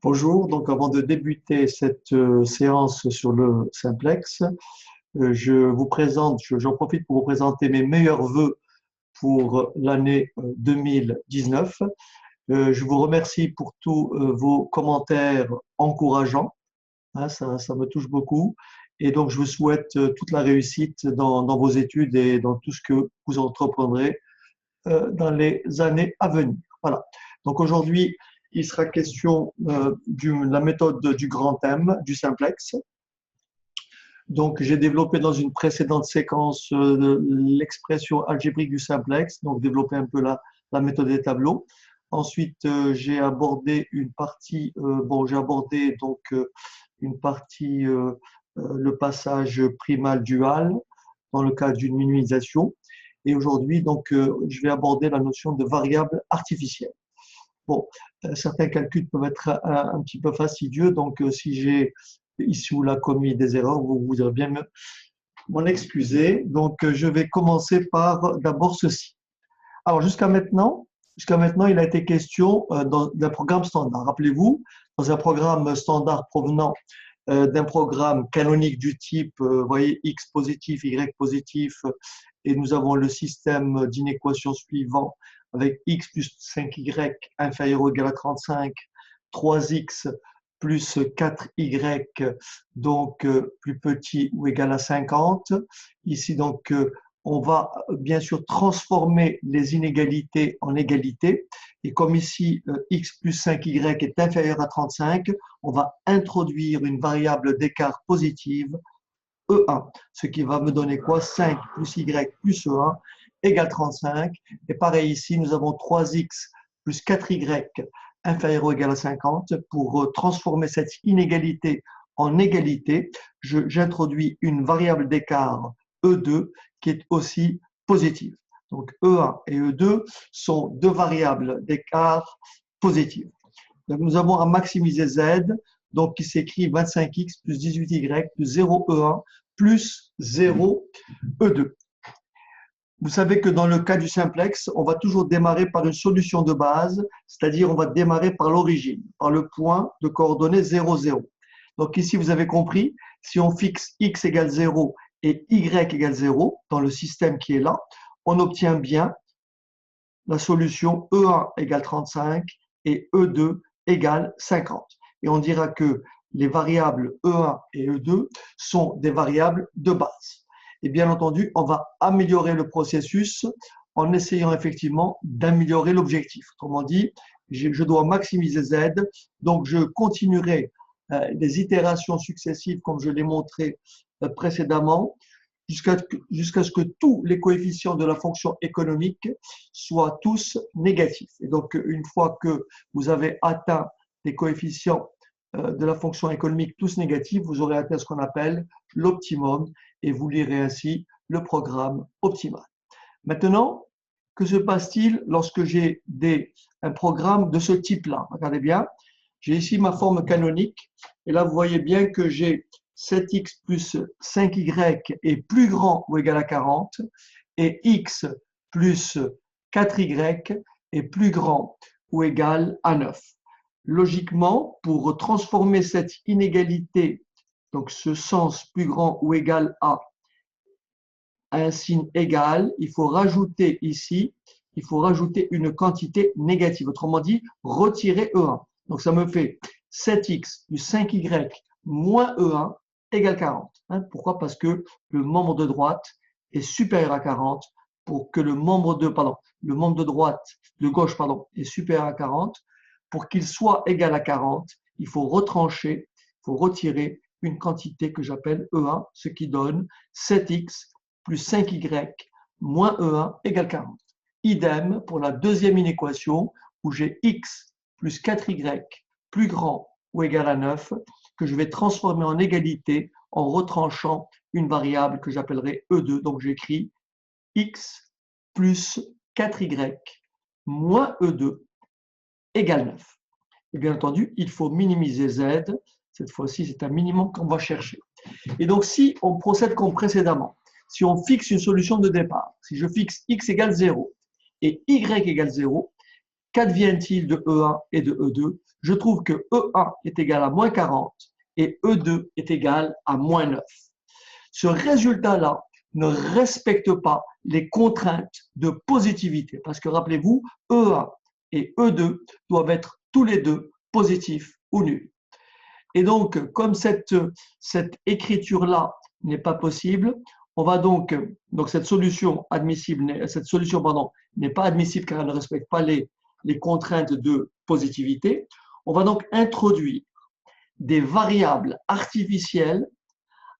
Bonjour, donc avant de débuter cette séance sur le simplex, j'en profite pour vous présenter mes meilleurs vœux pour l'année 2019. Je vous remercie pour tous vos commentaires encourageants, hein, ça me touche beaucoup. Et donc je vous souhaite toute la réussite dans vos études et dans tout ce que vous entreprendrez dans les années à venir. Voilà. Donc aujourd'hui, il sera question de la méthode du grand M, du simplex. Donc j'ai développé dans une précédente séquence l'expression algébrique du simplex, donc développé un peu la méthode des tableaux. Ensuite, j'ai abordé une partie, j'ai abordé donc une partie, le passage primal-dual dans le cas d'une minimisation. Et aujourd'hui, donc, je vais aborder la notion de variable artificielle. Bon, certains calculs peuvent être un petit peu fastidieux, donc si j'ai ici ou là commis des erreurs, vous voudrez bien m'en excuser. Donc, je vais commencer par d'abord ceci. Alors, jusqu'à maintenant, il a été question d'un programme standard. Rappelez-vous, dans un programme standard provenant d'un programme canonique du type, voyez, x positif, y positif, et nous avons le système d'inéquation suivant avec x plus 5y inférieur ou égal à 35, 3x plus 4y, donc plus petit ou égal à 50. Ici, donc, on va bien sûr transformer les inégalités en égalités. Et comme ici, x plus 5y est inférieur à 35, on va introduire une variable d'écart positive, E1, ce qui va me donner quoi? 5 plus y plus E1 égale 35. Et pareil ici, nous avons 3x plus 4y inférieur ou égal à 50. Pour transformer cette inégalité en égalité, j'introduis une variable d'écart E2 qui est aussi positive. Donc E1 et E2 sont deux variables d'écart positives. Donc nous avons à maximiser Z, donc qui s'écrit 25x plus 18y plus 0E1 plus 0E2. Vous savez que dans le cas du simplex, on va toujours démarrer par une solution de base, c'est-à-dire on va démarrer par l'origine, par le point de coordonnées 0, 0. Donc ici, vous avez compris, si on fixe x égale 0 et y égale 0 dans le système qui est là, on obtient bien la solution E1 égale 35 et E2 égale 50. Et on dira que les variables E1 et E2 sont des variables de base. Et bien entendu, on va améliorer le processus en essayant effectivement d'améliorer l'objectif. Autrement dit, je dois maximiser Z, donc je continuerai les itérations successives comme je l'ai montré précédemment, jusqu'à ce que tous les coefficients de la fonction économique soient tous négatifs. Et donc, une fois que vous avez atteint les coefficients de la fonction économique tous négatifs, vous aurez atteint ce qu'on appelle l'optimum et vous lirez ainsi le programme optimal. Maintenant, que se passe-t-il lorsque j'ai un programme de ce type-là? Regardez bien, j'ai ici ma forme canonique et là, vous voyez bien que j'ai 7x plus 5y est plus grand ou égal à 40 et x plus 4y est plus grand ou égal à 9. Logiquement, pour transformer cette inégalité, donc ce sens plus grand ou égal à un signe égal, il faut rajouter ici, il faut rajouter une quantité négative. Autrement dit, retirer E1. Donc ça me fait 7x plus 5y moins E1 égale 40. Pourquoi? Parce que le membre de droite est supérieur à 40 pour que le membre de gauche est supérieur à 40. Pour qu'il soit égal à 40, il faut retrancher, il faut retirer une quantité que j'appelle E1, ce qui donne 7x plus 5y moins E1 égale 40. Idem pour la deuxième inéquation où j'ai x plus 4y plus grand ou égal à 9 que je vais transformer en égalité en retranchant une variable que j'appellerai E2. Donc j'écris x plus 4y moins E2 égale 9. Et bien entendu, il faut minimiser z. Cette fois-ci, c'est un minimum qu'on va chercher. Et donc, si on procède comme précédemment, si on fixe une solution de départ, si je fixe x égale 0 et y égale 0, qu'advient-il de E1 et de E2? Je trouve que E1 est égal à moins 40 et E2 est égal à moins 9. Ce résultat-là ne respecte pas les contraintes de positivité. Parce que rappelez-vous, E1 et E2 doivent être tous les deux positifs ou nuls. Et donc, comme cette écriture-là n'est pas possible, on va donc cette solution admissible, n'est pas admissible car elle ne respecte pas les contraintes de positivité. On va donc introduire des variables artificielles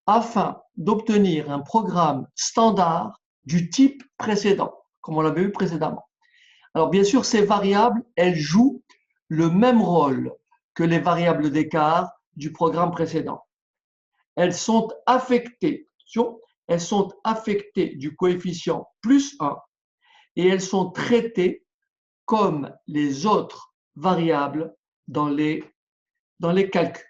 afin d'obtenir un programme standard du type précédent, comme on l'avait vu précédemment. Alors bien sûr, ces variables, elles jouent le même rôle que les variables d'écart du programme précédent. Elles sont affectées du coefficient plus 1 et elles sont traitées comme les autres variables dans les calculs.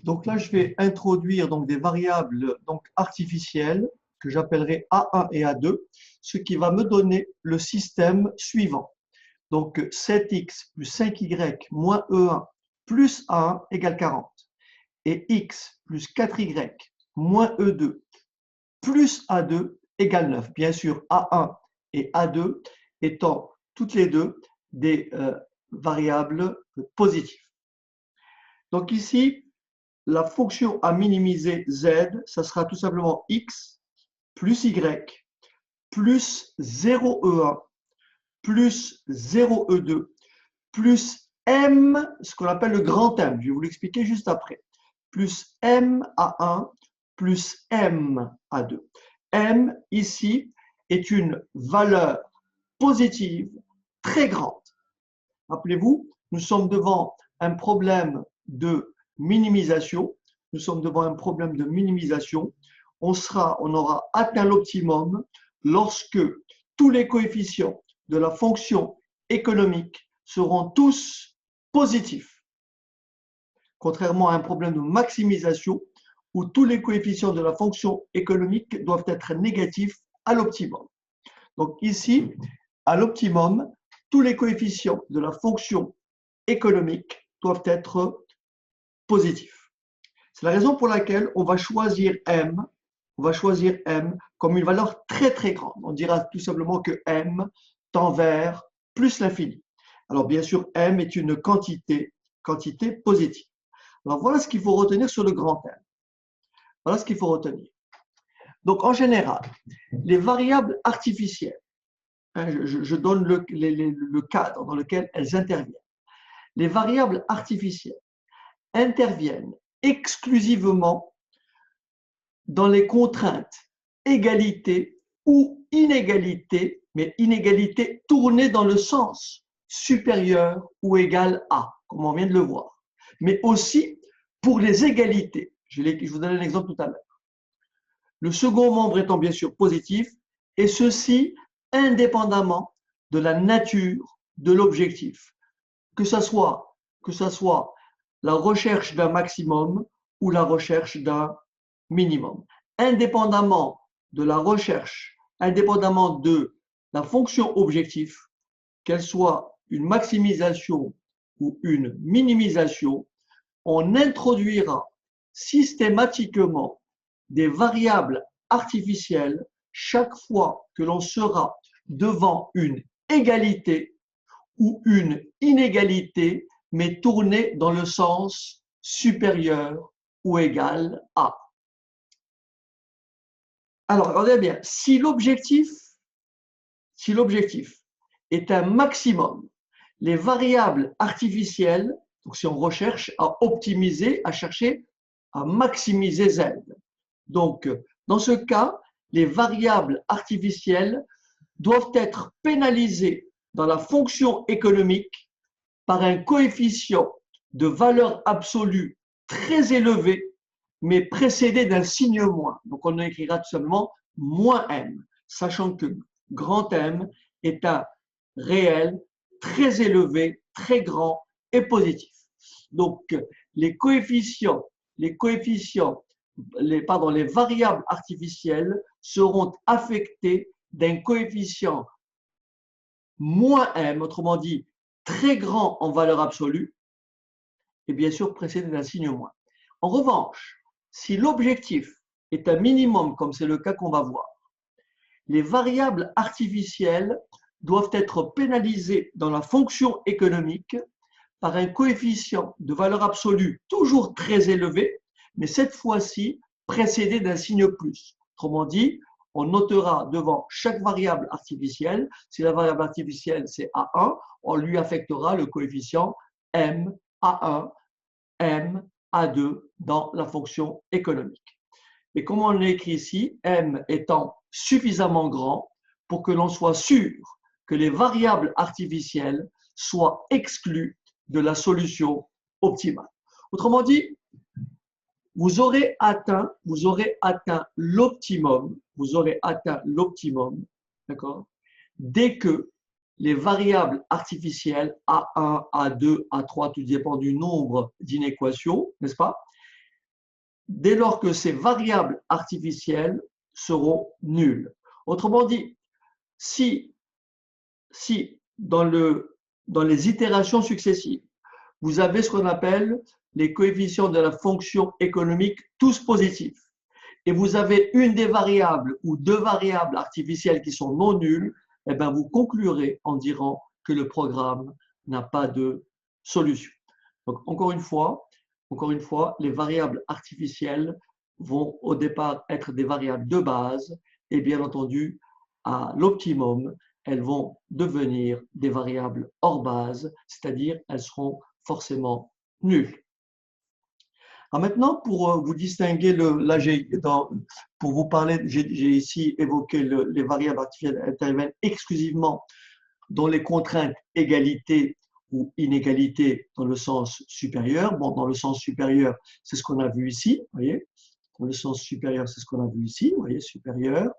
Donc là, je vais introduire donc des variables artificielles que j'appellerai A1 et A2, ce qui va me donner le système suivant. Donc 7x plus 5y moins E1 plus A1 égale 40. Et x plus 4y moins E2 plus A2 égale 9. Bien sûr, A1 et A2 étant toutes les deux des variables positives. Donc ici, la fonction à minimiser z, ça sera tout simplement x plus y plus 0e1 plus 0e2 plus m, ce qu'on appelle le grand M, je vais vous l'expliquer juste après, plus m à 1 plus m à 2. M, ici, est une valeur positive très grande. Rappelez-vous, nous sommes devant un problème de minimisation. Nous sommes devant un problème de minimisation. On aura atteint l'optimum lorsque tous les coefficients de la fonction économique seront tous positifs. Contrairement à un problème de maximisation où tous les coefficients de la fonction économique doivent être négatifs à l'optimum. Donc ici, à l'optimum, tous les coefficients de la fonction économique doivent être positifs. C'est la raison pour laquelle on va choisir m comme une valeur très très grande. On dira tout simplement que m tend vers plus l'infini. Alors bien sûr, m est une quantité positive. Alors voilà ce qu'il faut retenir sur le grand M. Voilà ce qu'il faut retenir. Donc en général, les variables artificielles, je donne le cadre dans lequel elles interviennent. Les variables artificielles interviennent exclusivement dans les contraintes égalité ou inégalité, mais inégalité tournée dans le sens supérieur ou égal à, comme on vient de le voir. Mais aussi pour les égalités. Je vous donne un exemple tout à l'heure. Le second membre étant bien sûr positif, et ceci indépendamment de la nature de l'objectif, que ce soit la recherche d'un maximum ou la recherche d'un minimum. Indépendamment de la recherche, indépendamment de la fonction objectif, qu'elle soit une maximisation ou une minimisation, on introduira systématiquement des variables artificielles chaque fois que l'on sera devant une égalité ou une inégalité, mais tournée dans le sens supérieur ou égal à. Alors, regardez bien, si l'objectif est un maximum, les variables artificielles, donc si on recherche à optimiser, à chercher à maximiser z. Donc, dans ce cas, les variables artificielles doivent être pénalisées dans la fonction économique par un coefficient de valeur absolue très élevé, mais précédé d'un signe moins. Donc, on écrira tout simplement moins m, sachant que grand M est un réel très élevé, très grand et positif. Donc, les variables artificielles seront affectées d'un coefficient moins m, autrement dit, très grand en valeur absolue, et bien sûr précédé d'un signe moins. En revanche, si l'objectif est un minimum, comme c'est le cas qu'on va voir, les variables artificielles doivent être pénalisées dans la fonction économique par un coefficient de valeur absolue toujours très élevé, mais cette fois-ci précédé d'un signe plus. Autrement dit, on notera devant chaque variable artificielle, si la variable artificielle c'est A1, on lui affectera le coefficient M A1, M A2 dans la fonction économique. Et comme on l'écrit ici, M étant suffisamment grand pour que l'on soit sûr que les variables artificielles soient exclues de la solution optimale. Autrement dit, vous aurez atteint l'optimum, d'accord, dès que les variables artificielles A1, A2, A3, tout dépend du nombre d'inéquations, n'est-ce pas? Dès lors que ces variables artificielles seront nulles. Autrement dit, si dans les itérations successives, vous avez ce qu'on appelle les coefficients de la fonction économique tous positifs, et vous avez une des variables ou deux variables artificielles qui sont non nulles, eh bien vous conclurez en disant que le programme n'a pas de solution. Donc encore une fois, les variables artificielles vont au départ être des variables de base, et bien entendu, à l'optimum, elles vont devenir des variables hors base, c'est-à-dire elles seront forcément nulles. Alors maintenant, pour vous distinguer, pour vous parler, j'ai ici évoqué les variables artificielles interviennent exclusivement dans les contraintes égalité ou inégalité dans le sens supérieur. Bon, dans le sens supérieur, c'est ce qu'on a vu ici, vous voyez. Dans le sens supérieur, c'est ce qu'on a vu ici, vous voyez, supérieur.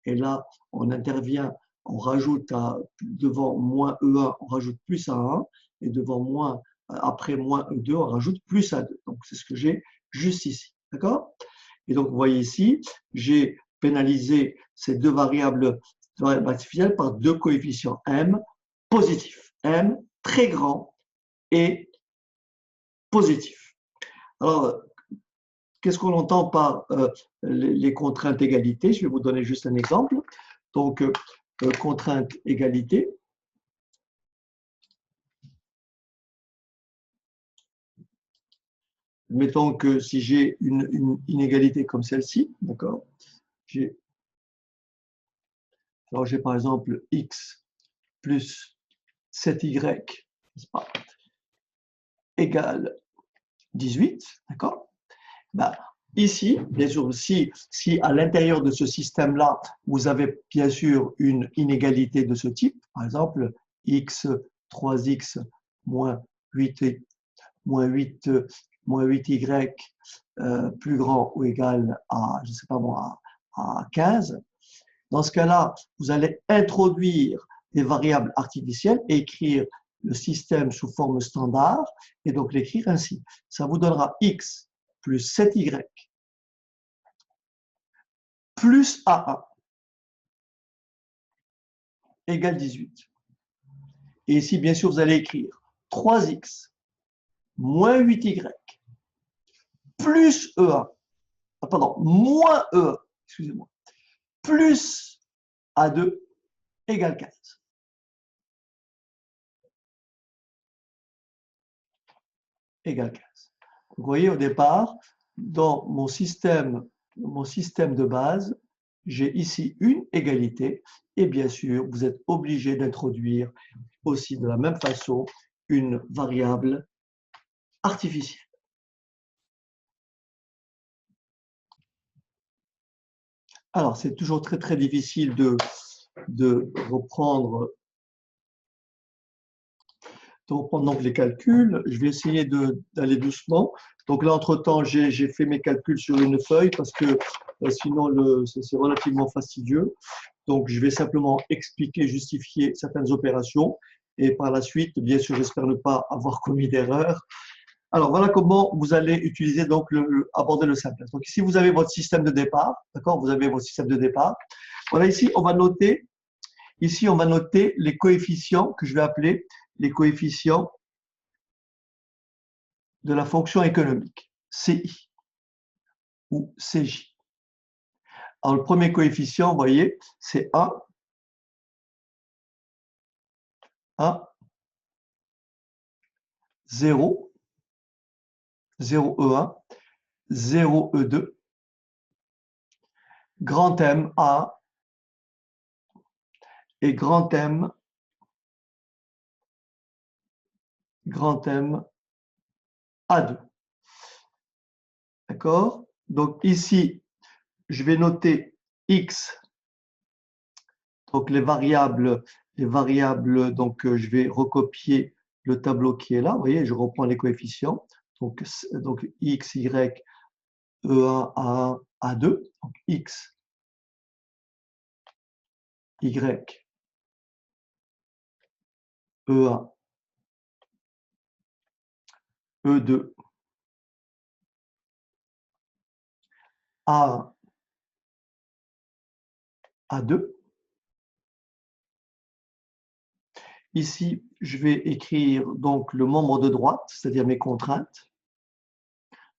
Et là, on intervient, on rajoute devant moins E1, on rajoute plus A1, et devant après moins E2, on rajoute plus A2. Donc, c'est ce que j'ai juste ici, d'accord? Et donc, vous voyez ici, j'ai pénalisé ces deux variables artificielles par deux coefficients M positifs. M très grand et positif. Alors, qu'est-ce qu'on entend par les contraintes égalité? Je vais vous donner juste un exemple. Donc, contrainte égalité. Mettons que si j'ai une inégalité comme celle-ci, d'accord? Alors, j'ai par exemple x plus 7y, n'est-ce pas, égale 18, d'accord? Ben, ici, bien sûr, si à l'intérieur de ce système-là, vous avez bien sûr une inégalité de ce type, par exemple, x, 3x moins 8y plus grand ou égal à, je ne sais pas moi, à 15, dans ce cas-là, vous allez introduire des variables artificielles et écrire le système sous forme standard et donc l'écrire ainsi. Ça vous donnera x plus 7y plus A1 égale 18. Et ici, bien sûr, vous allez écrire 3x moins 8y plus E1, moins E1, excusez-moi, plus A2 égale 15. Égale 15. Vous voyez, au départ, dans mon système de base, j'ai ici une égalité et bien sûr, vous êtes obligé d'introduire aussi de la même façon une variable artificielle. Alors, c'est toujours très très difficile de reprendre donc les calculs. Je vais essayer d'aller doucement. Donc là, entre-temps, j'ai fait mes calculs sur une feuille parce que sinon, c'est relativement fastidieux. Donc, je vais simplement expliquer, justifier certaines opérations. Et par la suite, bien sûr, j'espère ne pas avoir commis d'erreur. Alors, voilà comment vous allez utiliser, donc, aborder le simplex. Donc, ici, vous avez votre système de départ. D'accord? Vous avez votre système de départ. Voilà, ici, on va noter les coefficients que je vais appeler les coefficients de la fonction économique, CI ou CJ. Alors, le premier coefficient, vous voyez, c'est 1, 0, 0E1, 0E2, grand M A et grand M A2. D'accord? Donc ici, je vais noter X, donc les variables, donc je vais recopier le tableau qui est là. Vous voyez, je reprends les coefficients. Donc X, Y, E1, A1, A2. Donc X, Y, E1, E2, A1, A2. Ici, je vais écrire donc le membre de droite, c'est-à-dire mes contraintes.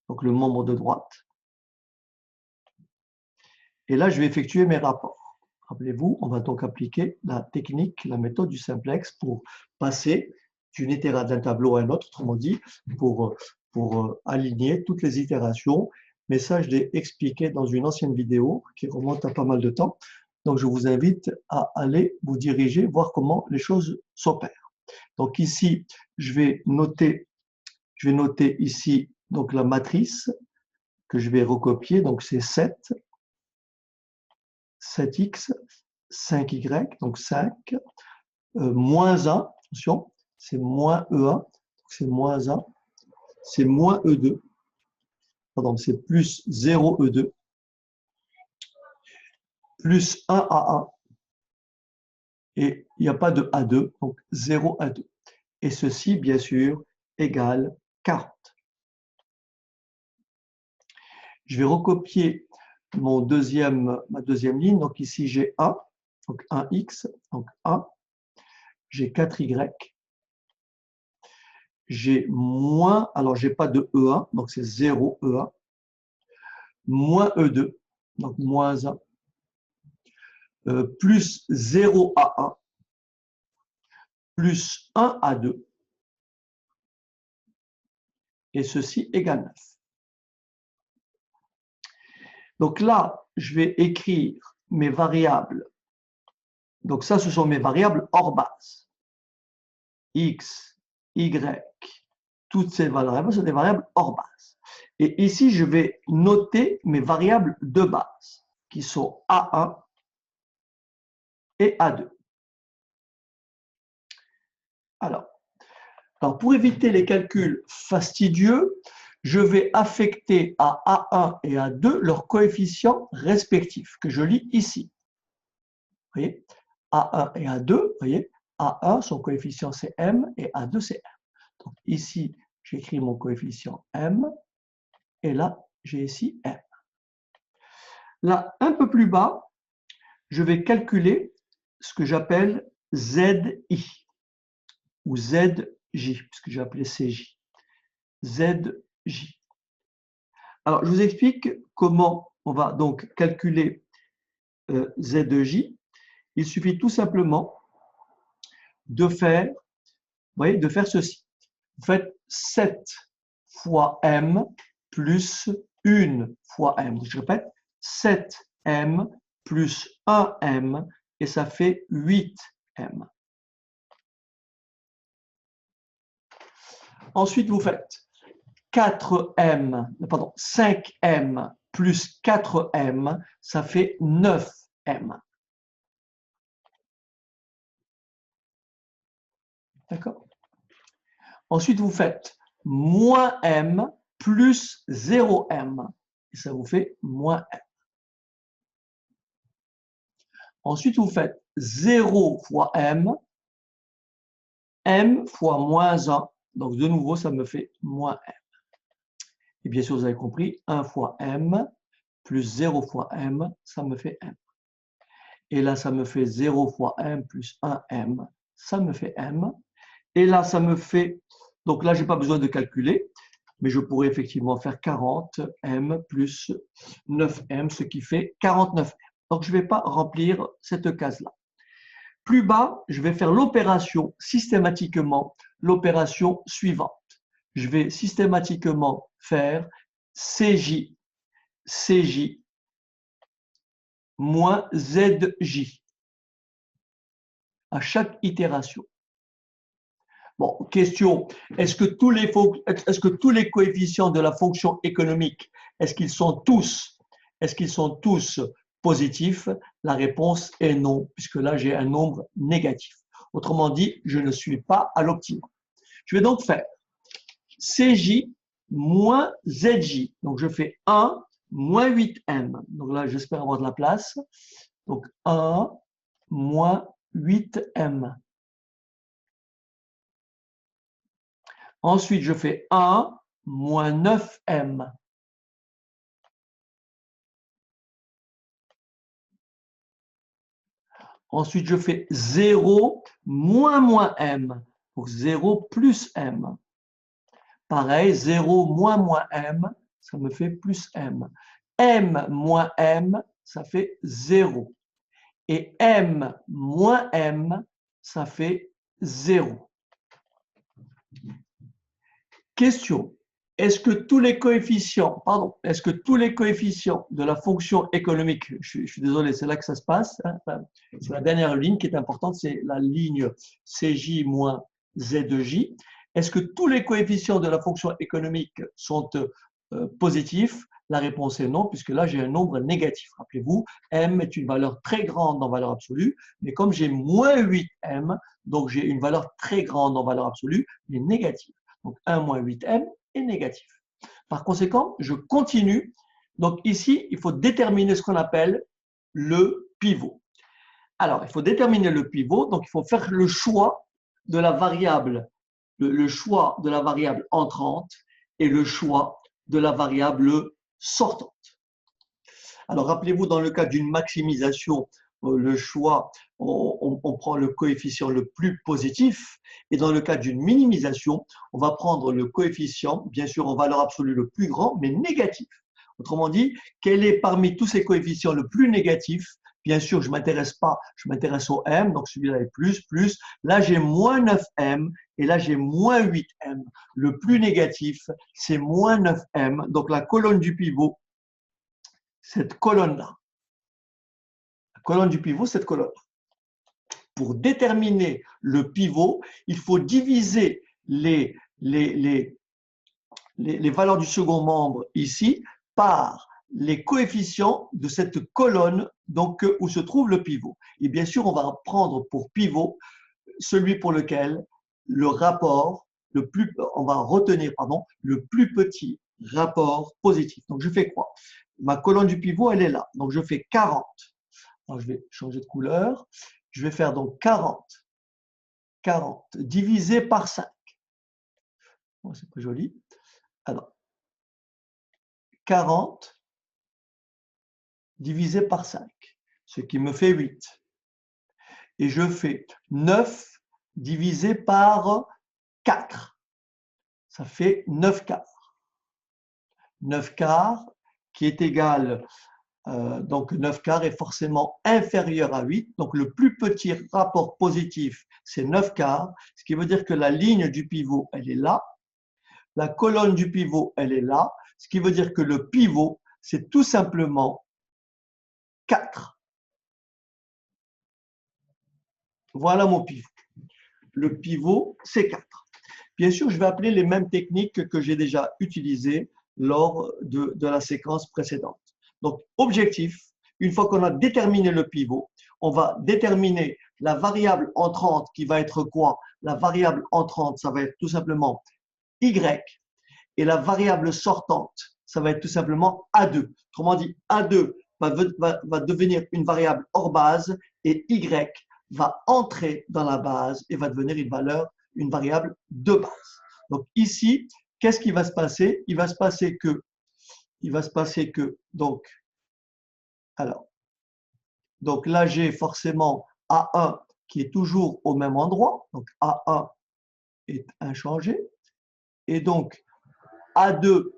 Donc le membre de droite. Et là, je vais effectuer mes rapports. Rappelez-vous, on va donc appliquer la technique, la méthode du simplex pour passer d'une itération d'un tableau à un autre, autrement dit, pour aligner toutes les itérations. Mais ça, je l'ai expliqué dans une ancienne vidéo qui remonte à pas mal de temps. Donc, je vous invite à aller vous diriger, voir comment les choses s'opèrent. Donc ici, je vais noter ici donc la matrice que je vais recopier. Donc c'est 7, 7x, 5y, donc 5, moins 1, attention, c'est moins E1, c'est moins 1, c'est moins E2, pardon, c'est plus 0 E2, plus 1 A1, et il n'y a pas de A2, donc 0 A2. Et ceci, bien sûr, égale 40. Je vais recopier ma deuxième ligne, donc ici j'ai 1, donc 1x, donc 1, j'ai 4y, j'ai moins, alors j'ai pas de E1, donc c'est 0 E1, moins E2, donc moins 1, plus 0 A1, plus 1 A2, et ceci égale 9. Donc là, je vais écrire mes variables. Donc ça, ce sont mes variables hors base. X, Y, toutes ces variables sont des variables hors base. Et ici, je vais noter mes variables de base, qui sont A1 et A2. Alors, pour éviter les calculs fastidieux, je vais affecter à A1 et A2 leurs coefficients respectifs, que je lis ici. Vous voyez, A1 et A2, vous voyez, A1, son coefficient c'est M, et A2 c'est M. Donc ici, j'écris mon coefficient M, et là, j'ai ici M. Là, un peu plus bas, je vais calculer ce que j'appelle ZI, ou ZJ, puisque j'ai appelé CJ. ZJ. Alors, je vous explique comment on va donc calculer ZJ. Il suffit tout simplement de faire, vous voyez, de faire ceci. Vous faites 7 fois M plus 1 fois M. Je répète, 7M plus 1M, et ça fait 8M. Ensuite, vous faites 5M plus 4M, ça fait 9M. D'accord? Ensuite, vous faites moins M plus 0M, et ça vous fait moins M. Ensuite, vous faites 0 fois M, M fois moins 1, donc de nouveau, ça me fait moins M. Et bien sûr, vous avez compris, 1 fois m plus 0 fois m, ça me fait m. Et là, ça me fait 0 fois m plus 1m, ça me fait m. Et là, ça me fait, donc là, je n'ai pas besoin de calculer, mais je pourrais effectivement faire 40m plus 9m, ce qui fait 49m. Donc, je ne vais pas remplir cette case-là. Plus bas, je vais faire l'opération systématiquement, l'opération suivante. Je vais systématiquement faire CJ moins ZJ à chaque itération. Bon, question, est-ce que tous les coefficients de la fonction économique, est-ce qu'ils sont tous positifs? La réponse est non, puisque là j'ai un nombre négatif. Autrement dit, je ne suis pas à l'optimum. Je vais donc faire CJ moins ZJ. Donc je fais 1 moins 8m. Donc là, j'espère avoir de la place. Donc 1 moins 8m. Ensuite, je fais 1 moins 9m. Ensuite, je fais 0 moins m. Donc 0 plus m. Pareil, 0 moins m, ça me fait plus m. M moins m, ça fait 0. Et m moins m, ça fait 0. Question. Est-ce que tous les coefficients de la fonction économique, je suis désolé, c'est là que ça se passe, hein, c'est la dernière ligne qui est importante, c'est la ligne CJ moins Z2J. Est-ce que tous les coefficients de la fonction économique sont positifs? La réponse est non, puisque là j'ai un nombre négatif. Rappelez-vous, m est une valeur très grande en valeur absolue, mais comme j'ai moins 8m, donc j'ai une valeur très grande en valeur absolue, mais négative. Donc 1 moins 8m est négatif. Par conséquent, je continue. Donc ici, il faut déterminer ce qu'on appelle le pivot. Alors, il faut déterminer le pivot, donc il faut faire le choix de la variable, le choix de la variable entrante et le choix de la variable sortante. Alors, rappelez-vous, dans le cas d'une maximisation, le choix, on prend le coefficient le plus positif, et dans le cas d'une minimisation, on va prendre le coefficient, bien sûr en valeur absolue le plus grand, mais négatif. Autrement dit, quel est parmi tous ces coefficients le plus négatif? Bien sûr, je ne m'intéresse pas, je m'intéresse au m, donc celui-là est plus. Là, j'ai moins 9m et là, j'ai moins 8m. Le plus négatif, c'est moins 9m. Donc, la colonne du pivot, cette colonne-là. La colonne du pivot, cette colonne. Pour déterminer le pivot, il faut diviser les valeurs du second membre ici par les coefficients de cette colonne donc, où se trouve le pivot. Et bien sûr, on va prendre pour pivot celui pour lequel le rapport, on va retenir le plus petit rapport positif. Donc, je fais quoi? Ma colonne du pivot, elle est là. Donc, je fais 40. Alors, je vais changer de couleur. Je vais faire donc 40 divisé par 5. Bon, c'est pas joli. Alors, 40 divisé par 5, ce qui me fait 8. Et je fais 9 divisé par 4. Ça fait 9 quarts. 9 quarts qui est égal, donc 9 quarts est forcément inférieur à 8. Donc le plus petit rapport positif, c'est 9 quarts, ce qui veut dire que la ligne du pivot, elle est là. La colonne du pivot, elle est là. Ce qui veut dire que le pivot, c'est tout simplement 4. Voilà mon pivot. Le pivot, c'est 4. Bien sûr, je vais appeler les mêmes techniques que j'ai déjà utilisées lors de la séquence précédente. Donc, objectif, une fois qu'on a déterminé le pivot, on va déterminer la variable entrante qui va être quoi? La variable entrante, ça va être tout simplement y, et la variable sortante, ça va être tout simplement A2. Autrement dit, A2 va devenir une variable hors base et y va entrer dans la base et va devenir une variable de base. Donc ici, qu'est-ce qui va se passer? Il va se passer que, alors, donc là, j'ai forcément A1 qui est toujours au même endroit. Donc A1 est inchangé. Et donc A2,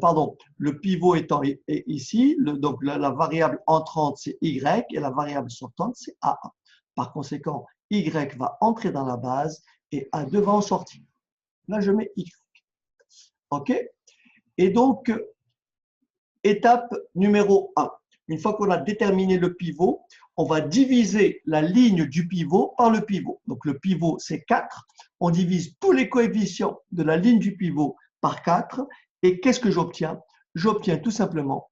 pardon, le pivot étant ici, donc la variable entrante, c'est Y et la variable sortante, c'est A1. Par conséquent, Y va entrer dans la base et A2 va en sortir. Là, je mets Y. OK? Et donc, étape numéro 1. Une fois qu'on a déterminé le pivot, on va diviser la ligne du pivot par le pivot. Donc, le pivot, c'est 4. On divise tous les coefficients de la ligne du pivot par 4. Et qu'est-ce que j'obtiens? J'obtiens tout simplement,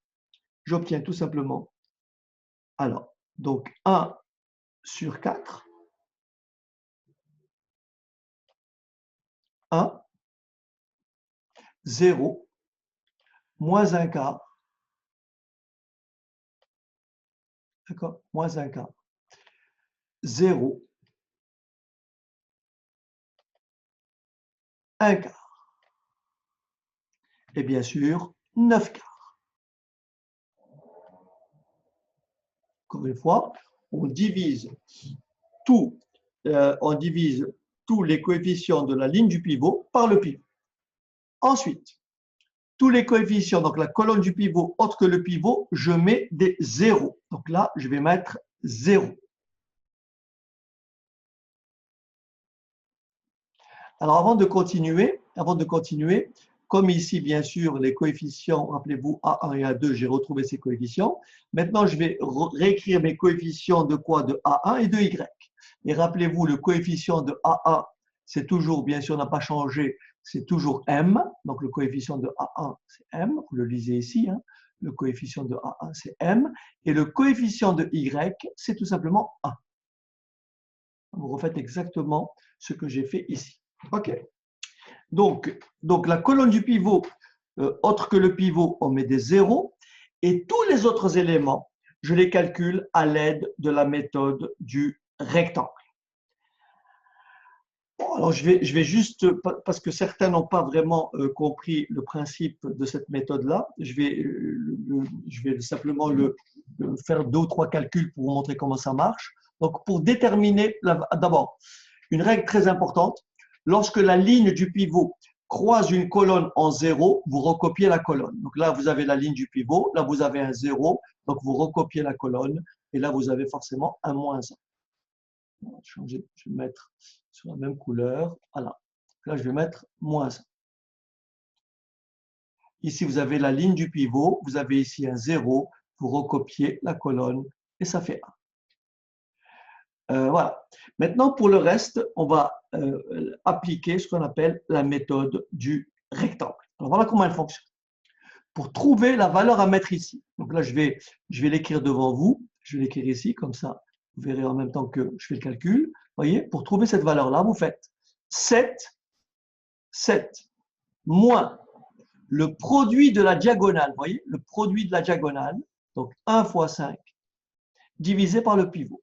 alors, donc 1 sur 4, 1, 0, moins 1 quart, d'accord, moins 1 quart, 0, 1 quart, et bien sûr, 9 quarts. Encore une fois, on divise on divise tous les coefficients de la ligne du pivot par le pivot. Ensuite, tous les coefficients, donc la colonne du pivot autre que le pivot, je mets des zéros. Donc là, je vais mettre 0. Alors avant de continuer, comme ici, bien sûr, les coefficients, rappelez-vous, A1 et A2, j'ai retrouvé ces coefficients. Maintenant, je vais réécrire mes coefficients de quoi? De A1 et de Y. Et rappelez-vous, le coefficient de A1, c'est toujours, bien sûr, on n'a pas changé, c'est toujours M. Donc, le coefficient de A1, c'est M. Vous le lisez ici. Hein. Le coefficient de A1, c'est M. Et le coefficient de Y, c'est tout simplement 1. Vous refaites exactement ce que j'ai fait ici. OK. Donc la colonne du pivot, autre que le pivot, on met des zéros. Et tous les autres éléments, je les calcule à l'aide de la méthode du rectangle. Bon, alors je vais juste, parce que certains n'ont pas vraiment compris le principe de cette méthode-là, je vais simplement faire 2 ou 3 calculs pour vous montrer comment ça marche. Donc pour déterminer, d'abord, une règle très importante, lorsque la ligne du pivot croise une colonne en 0, vous recopiez la colonne. Donc là, vous avez la ligne du pivot, là, vous avez un 0, donc vous recopiez la colonne, et là, vous avez forcément un moins 1. Je vais mettre sur la même couleur. Voilà. Là, je vais mettre moins 1. Ici, vous avez la ligne du pivot, vous avez ici un 0, vous recopiez la colonne, et ça fait 1. Voilà. Maintenant, pour le reste, on va appliquer ce qu'on appelle la méthode du rectangle. Alors, voilà comment elle fonctionne. Pour trouver la valeur à mettre ici, donc là, je vais l'écrire devant vous. Je vais l'écrire ici, comme ça, vous verrez en même temps que je fais le calcul. Vous voyez, pour trouver cette valeur-là, vous faites 7 moins le produit de la diagonale. Vous voyez, le produit de la diagonale, donc 1 fois 5, divisé par le pivot.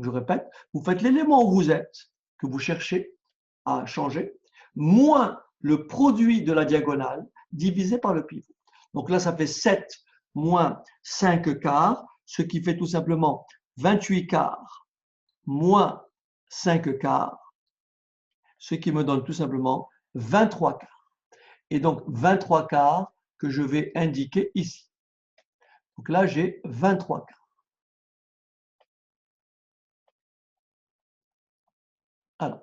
Je répète, vous faites l'élément où vous êtes, que vous cherchez à changer, moins le produit de la diagonale divisé par le pivot. Donc là, ça fait 7 moins 5 quarts, ce qui fait tout simplement 28 quarts moins 5 quarts, ce qui me donne tout simplement 23 quarts. Et donc 23 quarts que je vais indiquer ici. Donc là, j'ai 23 quarts. Alors,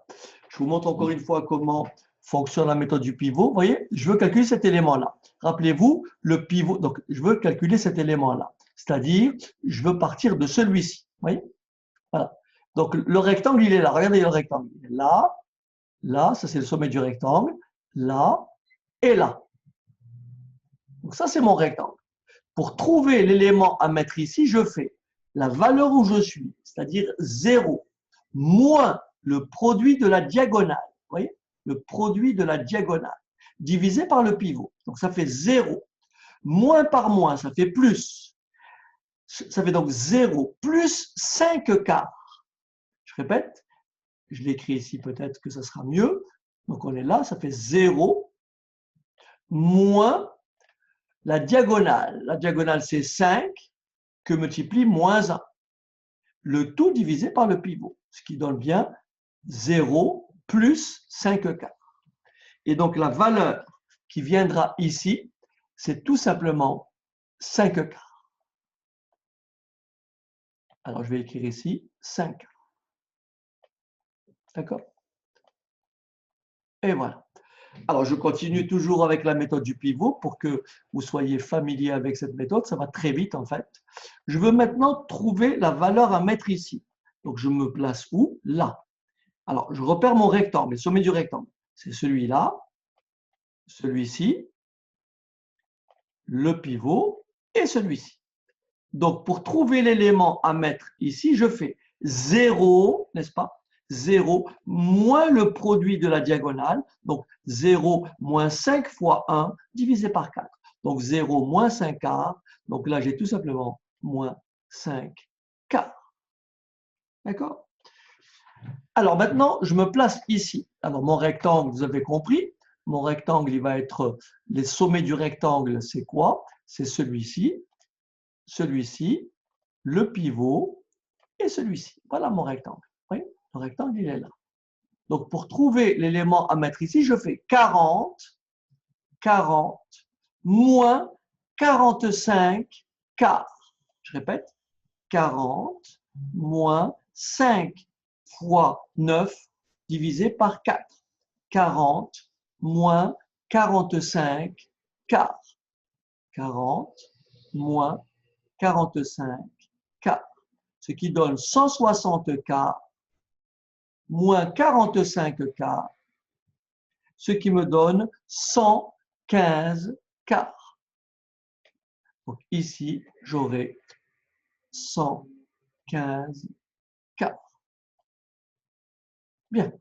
je vous montre encore une fois comment fonctionne la méthode du pivot. Vous voyez, je veux calculer cet élément-là. Rappelez-vous, le pivot, donc je veux calculer cet élément-là. C'est-à-dire, je veux partir de celui-ci. Vous voyez? Voilà. Donc, le rectangle, il est là. Regardez le rectangle. Il est là, là, ça c'est le sommet du rectangle, là et là. Donc, ça c'est mon rectangle. Pour trouver l'élément à mettre ici, je fais la valeur où je suis, c'est-à-dire 0, moins le produit de la diagonale. Vous voyez? Le produit de la diagonale, divisé par le pivot. Donc, ça fait 0. Moins par moins, ça fait plus. Ça fait donc 0 plus 5 quarts. Je répète, je l'écris ici, peut-être que ça sera mieux. Donc on est là, ça fait 0 moins la diagonale. La diagonale, c'est 5 que multiplie moins 1. Le tout divisé par le pivot, ce qui donne bien 0 plus 5 quarts. Et donc la valeur qui viendra ici, c'est tout simplement 5 quarts. Alors je vais écrire ici 5 quarts. D'accord? Et voilà. Alors, je continue toujours avec la méthode du pivot pour que vous soyez familier avec cette méthode. Ça va très vite, en fait. Je veux maintenant trouver la valeur à mettre ici. Donc, je me place où? Là. Alors, je repère mon rectangle, le sommet du rectangle. C'est celui-là, celui-ci, le pivot et celui-ci. Donc, pour trouver l'élément à mettre ici, je fais 0, n'est-ce pas? 0 moins le produit de la diagonale, donc 0 moins 5 fois 1 divisé par 4. Donc 0 moins 5 quarts, donc là j'ai tout simplement moins 5 quarts. D'accord? Alors maintenant, je me place ici. Alors mon rectangle, vous avez compris, mon rectangle, il va être, les sommets du rectangle, c'est quoi? C'est celui-ci, celui-ci, le pivot et celui-ci. Voilà mon rectangle. Oui, le rectangle, il est là. Donc, pour trouver l'élément à mettre ici, je fais 40 moins 45 quarts. Je répète, 40 moins 5 fois 9 divisé par 4. 40 moins 45 quarts. 40 moins 45 quarts. Ce qui donne 160 quarts moins 45 quarts, ce qui me donne 115 quarts. Donc ici, j'aurai 115 quarts. Bien.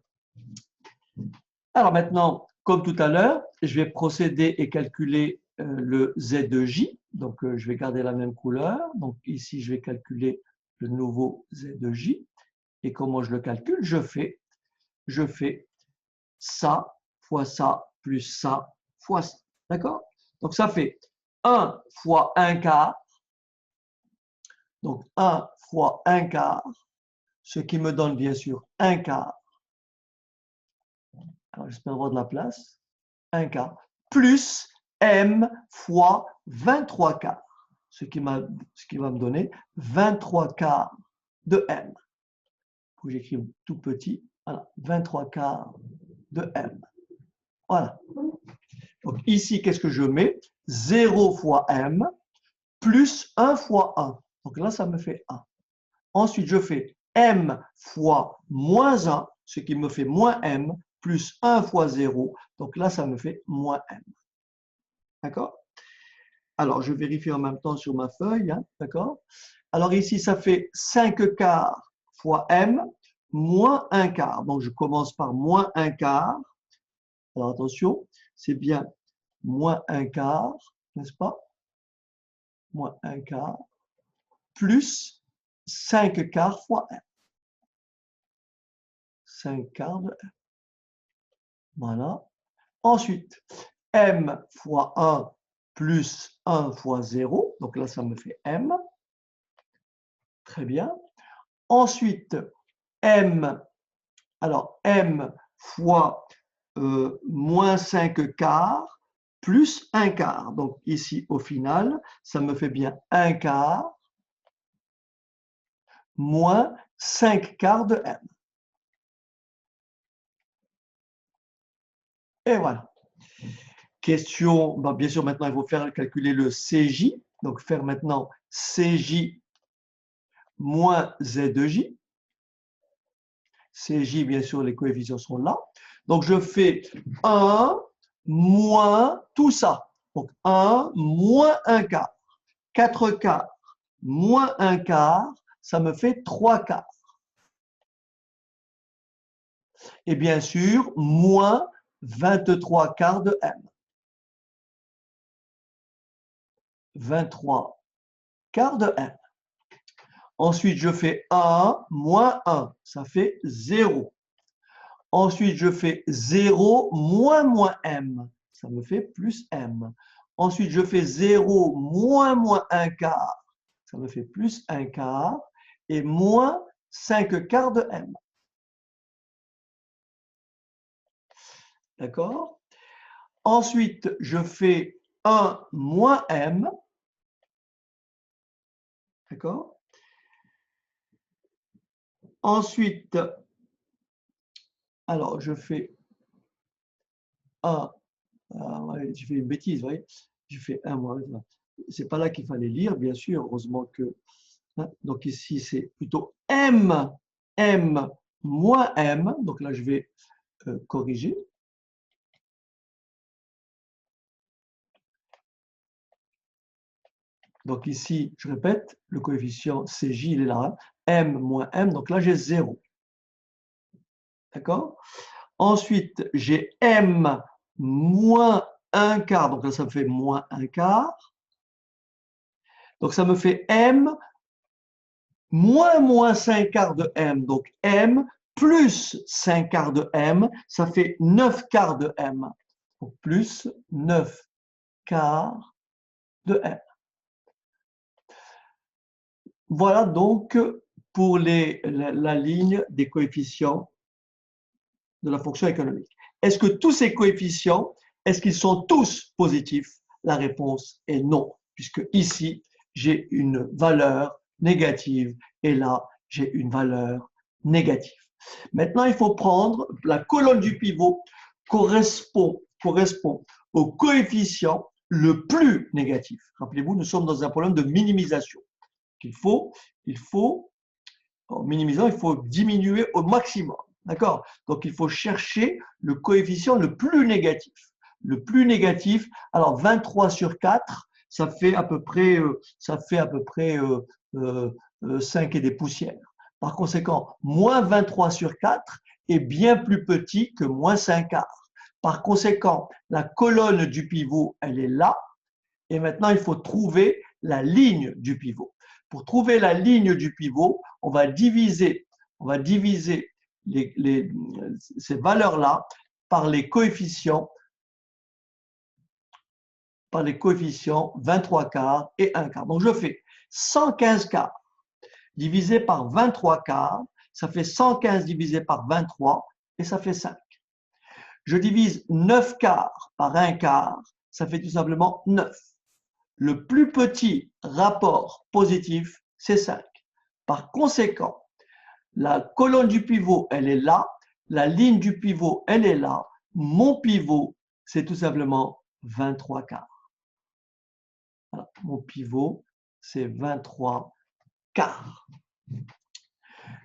Alors maintenant, comme tout à l'heure, je vais procéder et calculer le Z de J. Donc je vais garder la même couleur. Donc ici, je vais calculer le nouveau Z de J. Et comment je le calcule? Je fais ça fois ça plus ça fois ça. D'accord? Donc ça fait 1 fois 1 quart. Donc 1 fois 1 quart, ce qui me donne bien sûr 1 quart. Alors j'espère avoir de la place. 1 quart. Plus M fois 23 quarts. Ce qui va me donner 23 quarts de M. Il faut que j'écrive tout petit. Voilà, 23 quarts de M. Voilà. Donc ici, qu'est-ce que je mets? 0 fois M plus 1 fois 1. Donc là, ça me fait 1. Ensuite, je fais M fois moins 1, ce qui me fait moins M, plus 1 fois 0. Donc là, ça me fait moins M. D'accord? Alors, je vérifie en même temps sur ma feuille. Hein, d'accord? Alors ici, ça fait 5 quarts fois M moins 1 quart. Donc, je commence par moins 1 quart. Alors, attention, c'est bien moins 1 quart, n'est-ce pas? Moins 1 quart, plus 5 quarts fois M. 5 quarts de M. Voilà. Ensuite, M fois 1 plus 1 fois 0. Donc là, ça me fait M. Très bien. Ensuite, M, alors M fois moins 5 quarts plus 1 quart. Donc ici, au final, ça me fait bien 1 quart moins 5 quarts de M. Et voilà. Question, ben bien sûr, maintenant, il faut faire calculer le CJ. Donc, faire maintenant CJ moins Z de J. CJ, bien sûr, les coefficients sont là. Donc, je fais 1 moins tout ça. Donc, 1 moins 1 quart. 4 quarts moins 1 quart, ça me fait 3 quarts. Et bien sûr, moins 23 quarts de M. 23 quarts de M. Ensuite, je fais 1 moins 1, ça fait 0. Ensuite, je fais 0 moins m. Ça me fait plus m. Ensuite, je fais 0 moins 1 quart. Ça me fait plus 1 quart. Et moins 5 quarts de m. D'accord? Ensuite, je fais 1 moins m. D'accord? Ensuite, alors je fais 1. Je fais une bêtise, vous voyez? Je fais 1 moins. C'est pas là qu'il fallait lire, bien sûr. Heureusement que. Donc ici, c'est plutôt m moins m. Donc là, je vais corriger. Donc ici, je répète, le coefficient CJ, il est là. M moins M, donc là, j'ai 0. D'accord? Ensuite, j'ai M moins 1 quart. Donc là, ça me fait moins 1 quart. Donc ça me fait M moins 5 quarts de M. Donc M plus 5 quarts de M, ça fait 9 quarts de M. Donc plus 9 quarts de M. Voilà donc pour la ligne des coefficients de la fonction économique. Est-ce que tous ces coefficients, est-ce qu'ils sont tous positifs? La réponse est non, puisque ici, j'ai une valeur négative et là, j'ai une valeur négative. Maintenant, il faut prendre la colonne du pivot correspond au coefficient le plus négatif. Rappelez-vous, nous sommes dans un problème de minimisation. En minimisant, il faut diminuer au maximum. D'accord? Donc, il faut chercher le coefficient le plus négatif. Le plus négatif, alors 23 sur 4, ça fait à peu près, 5 et des poussières. Par conséquent, moins 23 sur 4 est bien plus petit que moins 5 quarts. Par conséquent, la colonne du pivot, elle est là. Et maintenant, il faut trouver la ligne du pivot. Pour trouver la ligne du pivot, on va diviser ces valeurs-là par les coefficients 23 quarts et 1 quart. Donc, je fais 115 quarts divisé par 23 quarts, ça fait 115 divisé par 23 et ça fait 5. Je divise 9 quarts par 1 quart, ça fait tout simplement 9. Le plus petit rapport positif, c'est 5. Par conséquent, la colonne du pivot, elle est là. La ligne du pivot, elle est là. Mon pivot, c'est tout simplement 23 quarts. Voilà. Mon pivot, c'est 23 quarts.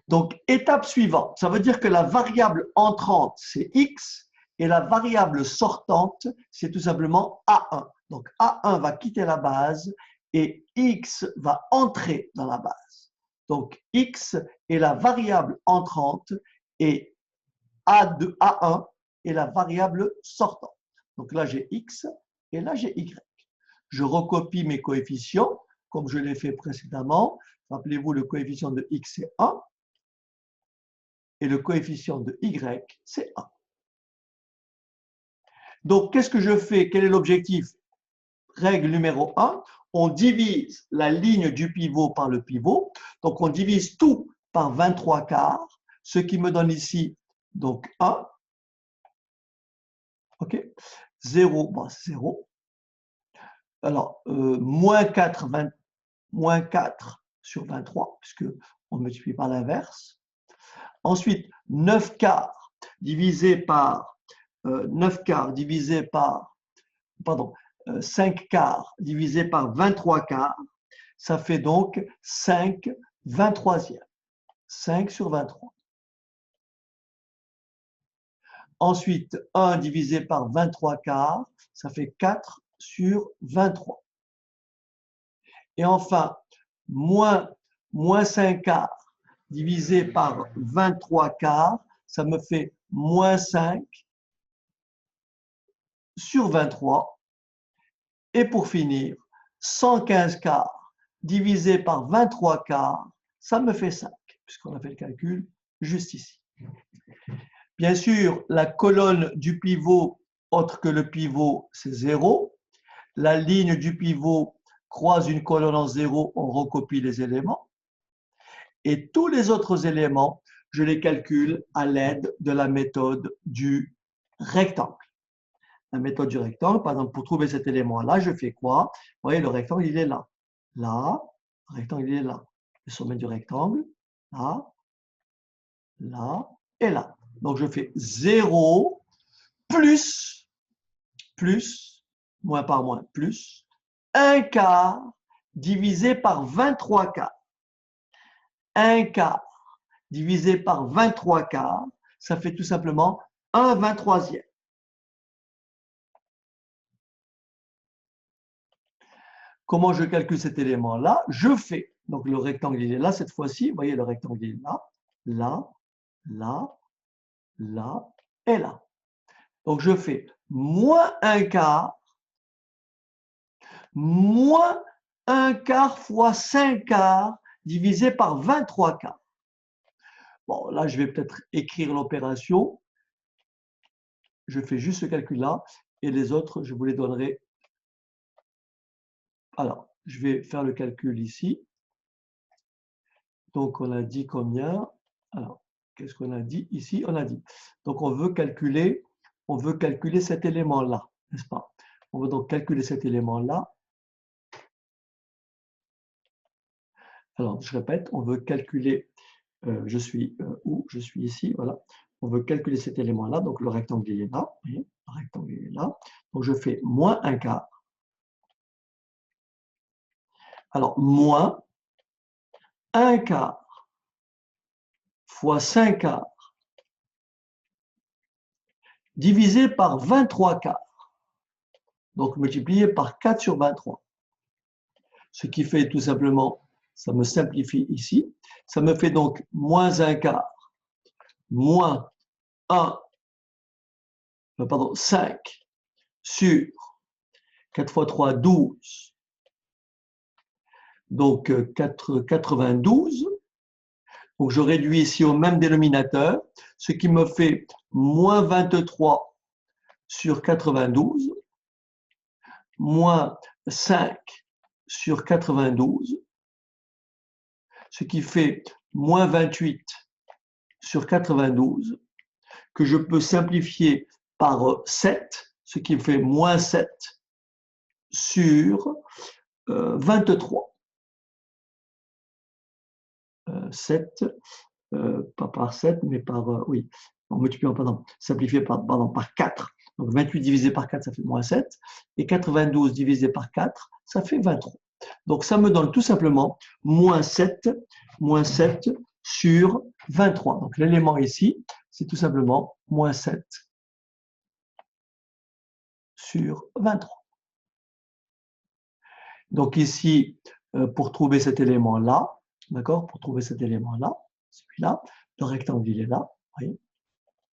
Donc, étape suivante, ça veut dire que la variable entrante, c'est x, et la variable sortante, c'est tout simplement A1. Donc, A1 va quitter la base et x va entrer dans la base. Donc, x est la variable entrante et A1 est la variable sortante. Donc là, j'ai x et là, j'ai y. Je recopie mes coefficients comme je l'ai fait précédemment. Rappelez-vous, le coefficient de x, c'est 1 et le coefficient de y, c'est 1. Donc, qu'est-ce que je fais? Quel est l'objectif? Règle numéro 1, on divise la ligne du pivot par le pivot. Donc, on divise tout par 23 quarts, ce qui me donne ici donc 1. OK? 0, bon, c'est 0. Alors, moins 4 sur 23, puisque on multiplie par l'inverse. Ensuite, 9 quarts divisé par 5 quarts divisé par 23 quarts, ça fait donc 5 23e. 5 sur 23. Ensuite, 1 divisé par 23 quarts, ça fait 4 sur 23. Et enfin, moins 5 quarts divisé par 23 quarts, ça me fait moins 5 sur 23. Et pour finir, 115 quarts divisé par 23 quarts, ça me fait 5, puisqu'on a fait le calcul juste ici. Bien sûr, la colonne du pivot, autre que le pivot, c'est 0. La ligne du pivot croise une colonne en 0, on recopie les éléments. Et tous les autres éléments, je les calcule à l'aide de la méthode du rectangle. La méthode du rectangle, par exemple, pour trouver cet élément-là, je fais quoi? Vous voyez, le rectangle, il est là. Là, le rectangle, il est là. Le sommet du rectangle, là, là et là. Donc, je fais 0 plus, moins par moins, plus, 1 quart divisé par 23 quarts. 1 quart divisé par 23 quarts, ça fait tout simplement 1 23e. Comment je calcule cet élément-là? Je fais, donc le rectangle il est là cette fois-ci, vous voyez le rectangle il est là, là, là, là et là. Donc je fais moins 1 quart, moins 1 quart fois 5 quarts divisé par 23 quarts. Bon, là je vais peut-être écrire l'opération. Je fais juste ce calcul-là et les autres, je vous les donnerai. Alors, je vais faire le calcul ici. Donc, on a dit combien? Alors, qu'est-ce qu'on a dit ici? On a dit. Donc, on veut calculer cet élément-là, n'est-ce pas? On veut donc calculer cet élément-là. Alors, je répète, on veut calculer, je suis où? Je suis ici, voilà. On veut calculer cet élément-là, donc le rectangle il est là, voyez, le rectangle il est là. Donc, je fais moins 1 quart. Alors, moins 1 quart fois 5 quarts divisé par 23 quarts. Donc, multiplié par 4 sur 23. Ce qui fait tout simplement, ça me simplifie ici, ça me fait donc moins 1 quart, moins 5 sur 4 fois 3, 12. Donc 92. Donc je réduis ici au même dénominateur, ce qui me fait moins 23 sur 92, moins 5 sur 92, ce qui fait moins 28 sur 92, que je peux simplifier par 7, ce qui me fait moins 7 sur 23. 7, pas par 7, mais par, oui, en multipliant, pardon, simplifié par 4. Donc 28 divisé par 4, ça fait moins 7. Et 92 divisé par 4, ça fait 23. Donc ça me donne tout simplement moins 7 sur 23. Donc l'élément ici, c'est tout simplement moins 7 sur 23. Donc ici, pour trouver cet élément-là, d'accord, pour trouver cet élément-là, celui-là, le rectangle il est là, voyez,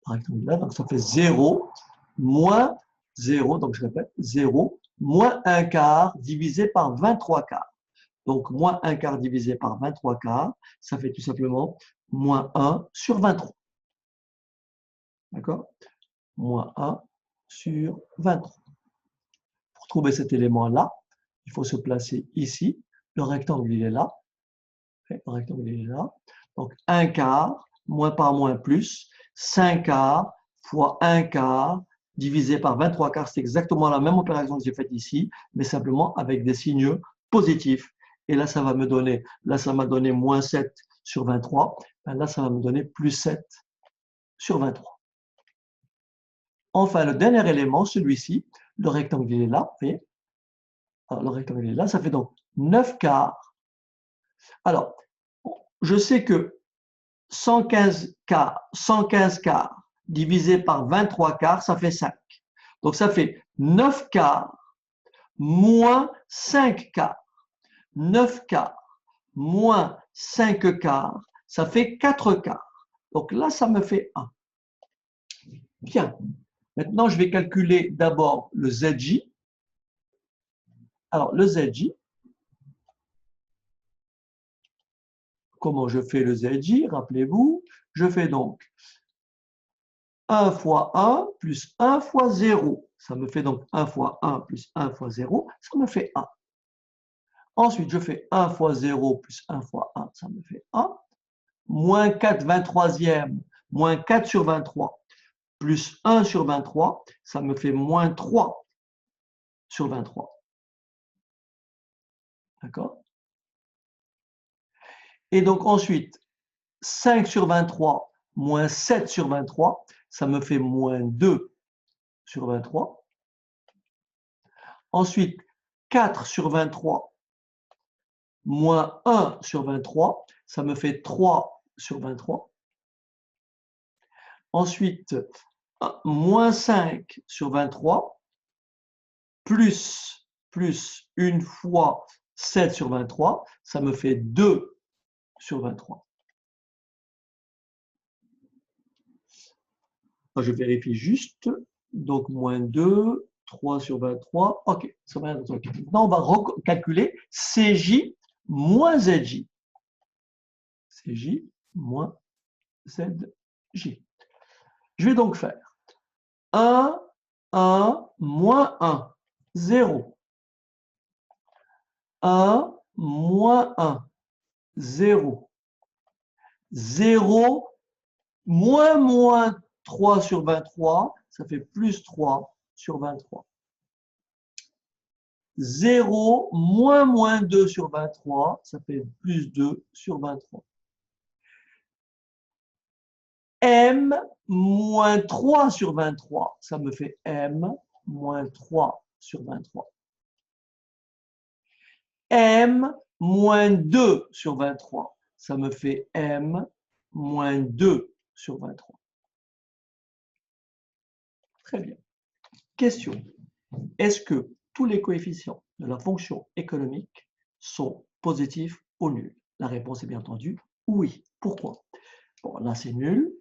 le rectangle est là, donc ça fait 0 moins 0, donc je répète, 0 moins 1 quart divisé par 23 quarts. Donc moins 1 quart divisé par 23 quarts, ça fait tout simplement moins 1 sur 23. D'accord? Moins 1 sur 23. Pour trouver cet élément-là, il faut se placer ici. Le rectangle, il est là. Le rectangle, il est là. Donc 1 quart, moins par moins plus, 5 quarts fois 1 quart divisé par 23 quarts. C'est exactement la même opération que j'ai faite ici, mais simplement avec des signes positifs. Et là, ça va me donner, là, ça m'a donné moins 7 sur 23. Là, ça va me donner plus 7 sur 23. Enfin, le dernier élément, celui-ci, le rectangle il est là, vous voyez. Alors, le rectangle il est là, ça fait donc 9 quarts. Alors, je sais que 115 quarts divisé par 23 quarts, ça fait 5. Donc, ça fait 9 quarts moins 5 quarts. 9 quarts moins 5 quarts, ça fait 4 quarts. Donc là, ça me fait 1. Bien. Maintenant, je vais calculer d'abord le ZJ. Alors, le ZJ, comment je fais le ZJ? Rappelez-vous, je fais donc 1 fois 1 plus 1 fois 0. Ça me fait donc 1 fois 1 plus 1 fois 0, ça me fait 1. Ensuite, je fais 1 fois 0 plus 1 fois 1, ça me fait 1. Moins 4 23e, moins 4 sur 23, plus 1 sur 23, ça me fait moins 3 sur 23. D'accord? Et donc ensuite, 5 sur 23 moins 7 sur 23, ça me fait moins 2 sur 23. Ensuite, 4 sur 23 moins 1 sur 23, ça me fait 3 sur 23. Ensuite, moins 5 sur 23, plus une fois 7 sur 23, ça me fait 2 sur 23. Je vérifie juste. Donc, moins 2, 3 sur 23. OK, ça va. Maintenant, on va recalculer CJ moins ZJ. CJ moins ZJ. Je vais donc faire 1, 1, moins 1, 0. 1, moins 1, 0. 0, moins 3 sur 23, ça fait plus 3 sur 23. 0, moins 2 sur 23, ça fait plus 2 sur 23. M moins 3 sur 23, ça me fait M moins 3 sur 23. M moins 2 sur 23, ça me fait M moins 2 sur 23. Très bien. Question. Est-ce que tous les coefficients de la fonction économique sont positifs ou nuls? La réponse est bien entendu oui. Pourquoi? Bon, là c'est nul,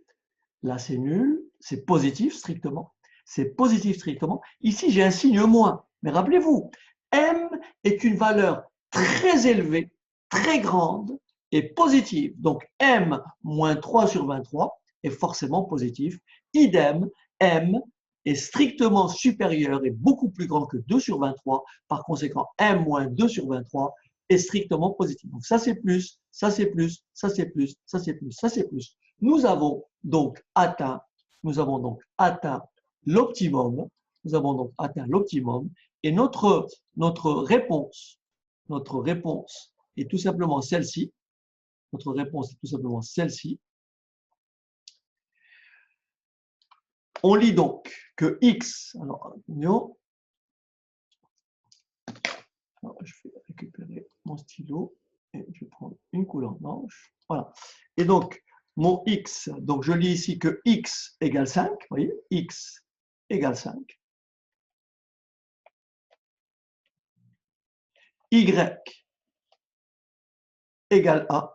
là c'est nul, c'est positif strictement. C'est positif strictement. Ici j'ai un signe moins. Mais rappelez-vous, M est une valeur très élevée, très grande et positive. Donc M moins 3 sur 23 est forcément positif. Idem, M est strictement supérieur et beaucoup plus grand que 2 sur 23. Par conséquent, M moins 2 sur 23 est strictement positif. Donc ça c'est plus, ça c'est plus, ça c'est plus, ça c'est plus, ça c'est plus. Nous avons donc atteint l'optimum. Nous avons donc atteint l'optimum et notre réponse est tout simplement celle-ci. Notre réponse est tout simplement celle-ci. On lit donc que x, alors je vais récupérer mon stylo et je vais prendre une couleur blanche. Voilà. Et donc, mon x, donc je lis ici que x égale 5, vous voyez, x égale 5. Y égale 1.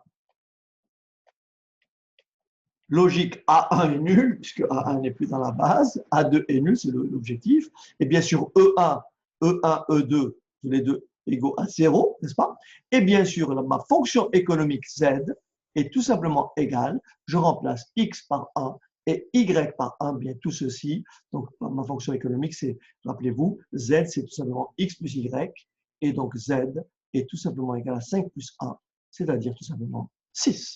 Logique, A1 est nul, puisque A1 n'est plus dans la base, A2 est nul, c'est l'objectif. Et bien sûr, E1, E2, tous les deux égaux à 0, n'est-ce pas? Et bien sûr, ma fonction économique Z est tout simplement égale, je remplace X par 1 et Y par 1, bien tout ceci. Donc, ma fonction économique, c'est, rappelez-vous, Z, c'est tout simplement X plus Y, et donc Z est tout simplement égal à 5 plus 1, c'est-à-dire tout simplement 6.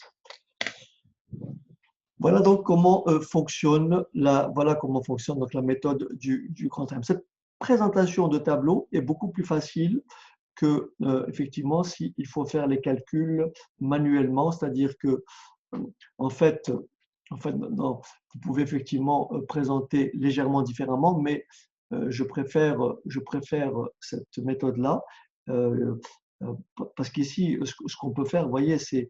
Voilà donc comment fonctionne donc la méthode du grand M. Cette présentation de tableau est beaucoup plus facile que effectivement s'il faut faire les calculs manuellement, c'est-à-dire que en fait non, vous pouvez effectivement présenter légèrement différemment, mais je préfère cette méthode-là. Parce qu'ici, ce qu'on peut faire, vous voyez, c'est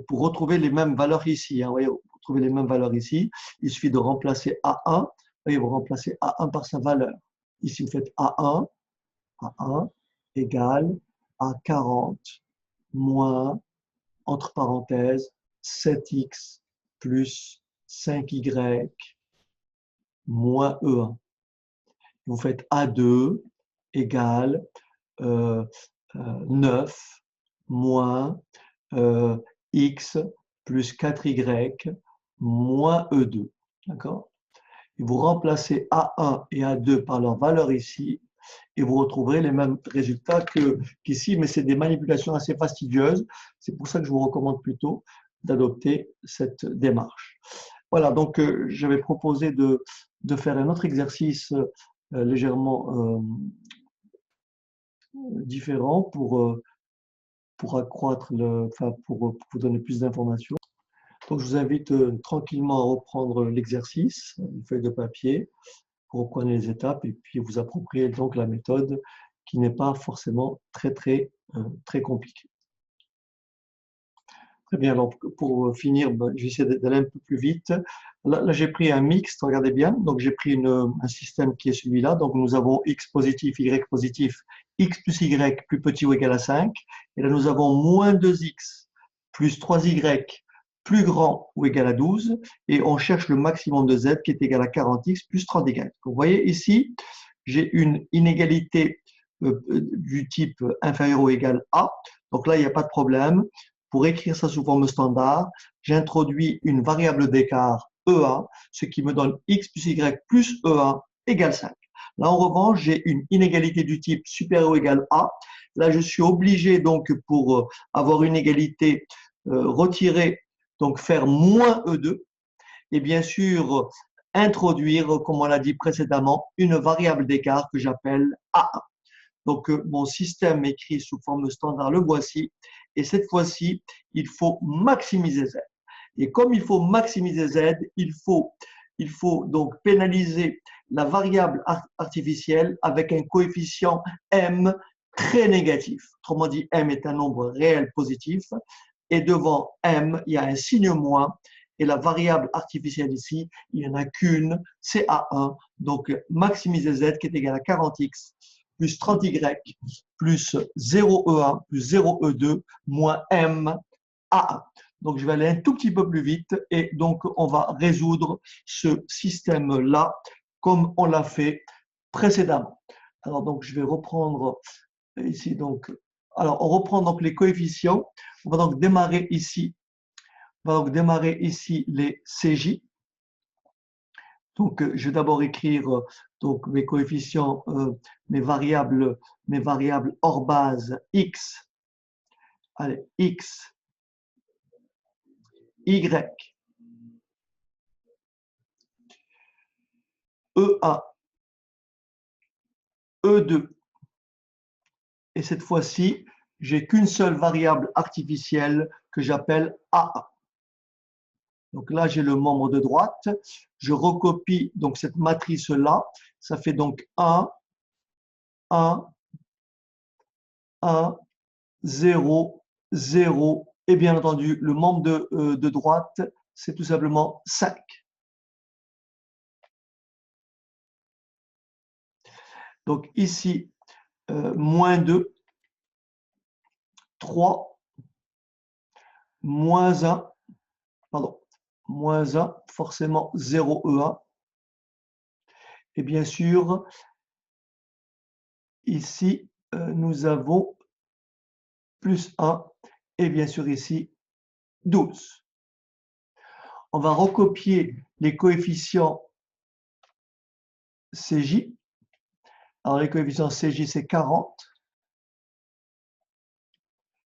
pour retrouver les mêmes valeurs ici. Vous voyez, pour trouver les mêmes valeurs ici, il suffit de remplacer A1. Vous voyez, vous remplacez A1 par sa valeur. Ici, vous faites A1 égale A40 moins, entre parenthèses, 7x plus 5y moins E1. Vous faites A2 égale 9 moins x plus 4y moins E2. D'accord? et vous remplacez A1 et A2 par leur valeur ici, et vous retrouverez les mêmes résultats qu'ici, mais c'est des manipulations assez fastidieuses. C'est pour ça que je vous recommande plutôt d'adopter cette démarche. Voilà, donc j'avais proposé de faire un autre exercice légèrement différent pour accroître enfin pour vous donner plus d'informations. Donc je vous invite tranquillement à reprendre l'exercice, une feuille de papier, vous reprenez les étapes et puis vous appropriez donc la méthode qui n'est pas forcément très compliquée. Très bien, alors pour finir, je vais essayer d'aller un peu plus vite. Là, j'ai pris un mixte, regardez bien. Donc j'ai pris un système qui est celui-là. Donc nous avons x positif, y positif, x plus y plus petit ou égal à 5. Et là nous avons moins 2x plus 3y plus grand ou égal à 12. Et on cherche le maximum de z qui est égal à 40x plus 30y. Donc, vous voyez ici, j'ai une inégalité du type inférieur ou égal à. Donc là, il n'y a pas de problème. Pour écrire ça sous forme standard, j'introduis une variable d'écart EA, ce qui me donne x plus y plus EA égale 5. Là, en revanche, j'ai une inégalité du type supérieur ou égal à. Là, je suis obligé, donc, pour avoir une égalité, retirer, donc faire moins E2, et bien sûr, introduire, comme on l'a dit précédemment, une variable d'écart que j'appelle A1. Donc, mon système écrit sous forme standard, le voici. Et cette fois-ci, il faut maximiser Z. Et comme il faut maximiser Z, il faut donc pénaliser la variable artificielle avec un coefficient M très négatif. Autrement dit, M est un nombre réel positif. Et devant M, il y a un signe moins. Et la variable artificielle ici, il n'y en a qu'une, c'est A1. Donc, maximiser Z qui est égal à 40x plus 30y plus 0E1 plus 0E2 moins M A1. Donc, je vais aller un tout petit peu plus vite et donc, on va résoudre ce système-là comme on l'a fait précédemment. Alors, donc, je vais reprendre ici, donc, alors, on reprend donc les coefficients. On va donc démarrer ici. On va donc démarrer ici les CJ. Donc, je vais d'abord écrire donc, mes coefficients, mes variables hors base x. Allez, x, y, E1, E2. Et cette fois-ci, j'ai qu'une seule variable artificielle que j'appelle A1. Donc là, j'ai le membre de droite. Je recopie donc cette matrice-là. Ça fait donc 1, 1, 1, 0, 0. Et bien entendu, le membre de droite, c'est tout simplement 5. Donc ici, moins 2, 3, moins 1, pardon, moins 1, forcément 0, E1. Et bien sûr, ici, nous avons plus 1, et bien sûr ici, 12. On va recopier les coefficients CJ. Alors, les coefficients CJ, c'est 40,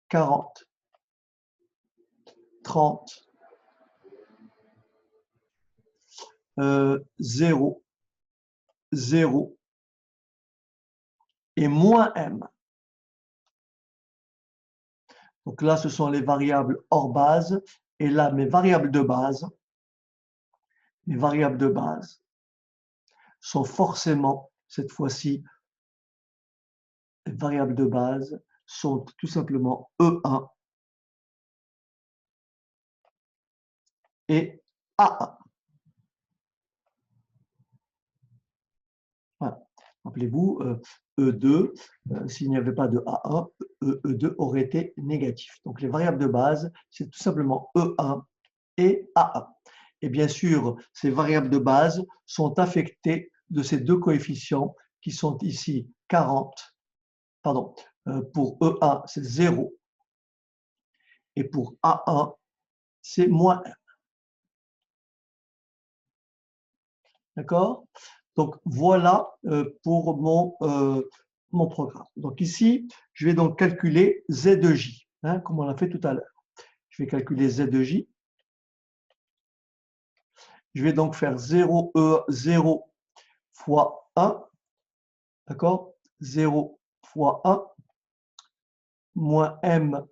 40, 30, 0, 0 et moins M. Donc là, ce sont les variables hors base. Et là, mes variables de base sont forcément, cette fois-ci, les variables de base sont tout simplement E1 et A1. Voilà. Rappelez-vous, E2, s'il n'y avait pas de A1, E2 aurait été négatif. Donc les variables de base, c'est tout simplement E1 et A1. Et bien sûr, ces variables de base sont affectées de ces deux coefficients qui sont ici 40, pardon, pour E1, c'est 0, et pour A1, c'est moins 1. D'accord? Donc, voilà pour mon programme. Donc, ici, je vais donc calculer Z de J, hein, comme on l'a fait tout à l'heure. Je vais calculer Z de J. Je vais donc faire 0 fois 1, d'accord? 0 fois 1, moins M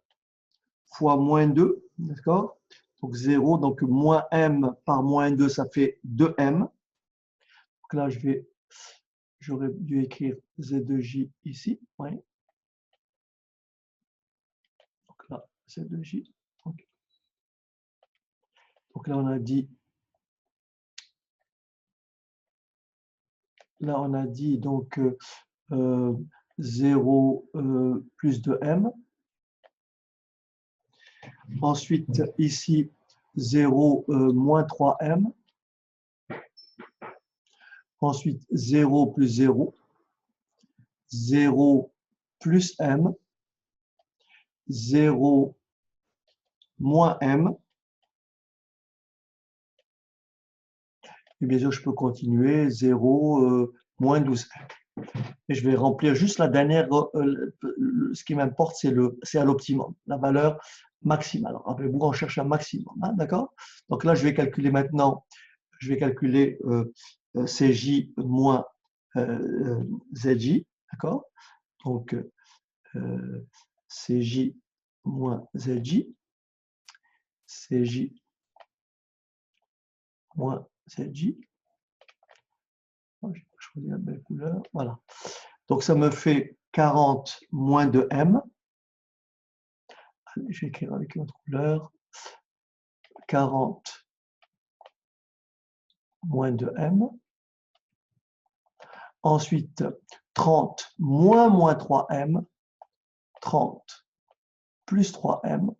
fois moins 2, d'accord? Donc 0, donc moins M par moins 2, ça fait 2M. Donc là, j'aurais dû écrire Z de J ici, oui. Donc là, Z de J. Okay. Donc là, on a dit donc 0 plus de M. Ensuite, ici, 0 moins 3M. Ensuite, 0 plus 0. 0 plus M. 0 moins M. Et bien sûr, je peux continuer. 0 moins 12M. Et je vais remplir juste la dernière, ce qui m'importe, c'est à l'optimum, la valeur maximale. Alors, rappelez-vous, on cherche un maximum, hein, d'accord? Donc là, je vais calculer maintenant, je vais calculer CJ moins ZJ, d'accord? Donc, CJ moins ZJ, CJ moins ZJ. Je vais choisir la belle couleur, voilà. Donc, ça me fait 40 moins de M. Je vais écrire avec une autre couleur. 40 moins de M. Ensuite, 30 moins 3M. 30 plus 3M.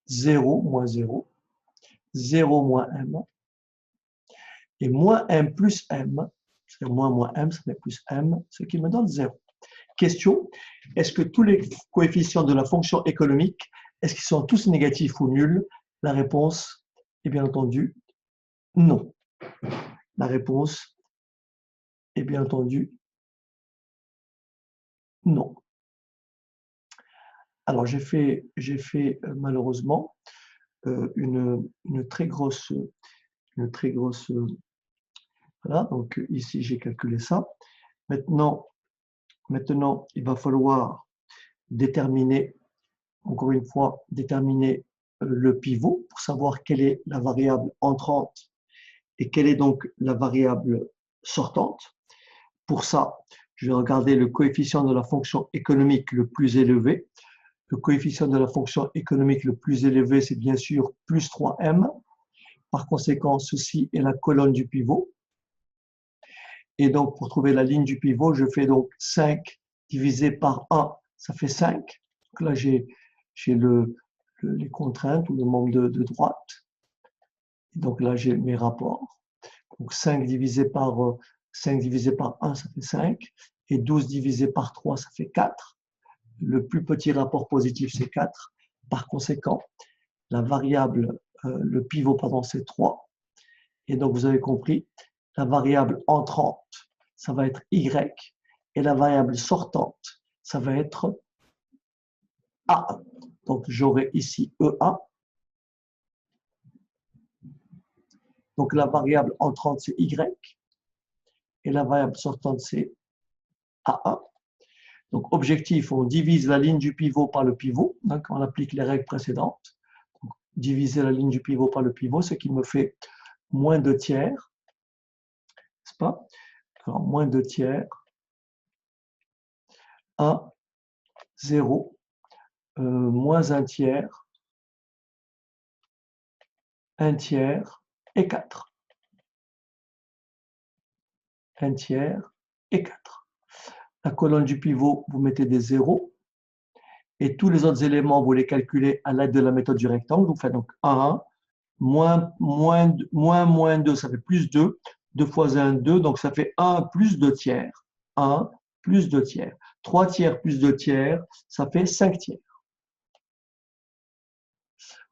0 moins 0. 0 moins M. Et moins M plus M. C'est-à-dire moins M, ça fait plus M, ce qui me donne 0. Question, est-ce que tous les coefficients de la fonction économique, est-ce qu'ils sont tous négatifs ou nuls? La réponse est bien entendu non. La réponse est bien entendu non. Alors j'ai fait malheureusement une très grosse, voilà, donc ici j'ai calculé ça. Maintenant, il va falloir déterminer, encore une fois, déterminer le pivot pour savoir quelle est la variable entrante et quelle est donc la variable sortante. Pour ça, je vais regarder le coefficient de la fonction économique le plus élevé. Le coefficient de la fonction économique le plus élevé, c'est bien sûr plus 3M. Par conséquent, ceci est la colonne du pivot. Et donc, pour trouver la ligne du pivot, je fais donc 5 divisé par 1, ça fait 5. Donc là, j'ai les contraintes ou le membre de droite. Et donc là, j'ai mes rapports. Donc 5 divisé par 1, ça fait 5. Et 12 divisé par 3, ça fait 4. Le plus petit rapport positif, c'est 4. Par conséquent, la variable, le pivot, pardon, c'est 3. Et donc, vous avez compris, la variable entrante, ça va être Y. Et la variable sortante, ça va être A1. Donc, j'aurai ici E1. Donc, la variable entrante, c'est Y. Et la variable sortante, c'est A1. Donc, objectif, on divise la ligne du pivot par le pivot. Donc, on applique les règles précédentes. Donc, diviser la ligne du pivot par le pivot, ce qui me fait moins 2 tiers. N'est-ce pas? Alors, moins 2 tiers. 1, 0, moins 1 tiers, 1 tiers et 4. 1 tiers et 4. La colonne du pivot, vous mettez des zéros. Et tous les autres éléments, vous les calculez à l'aide de la méthode du rectangle. Vous faites donc 1, moins 2, ça fait plus 2. 2 fois 1, 2. Donc ça fait 1 plus 2 tiers. 1 plus 2 tiers. 3 tiers plus 2 tiers, ça fait 5 tiers.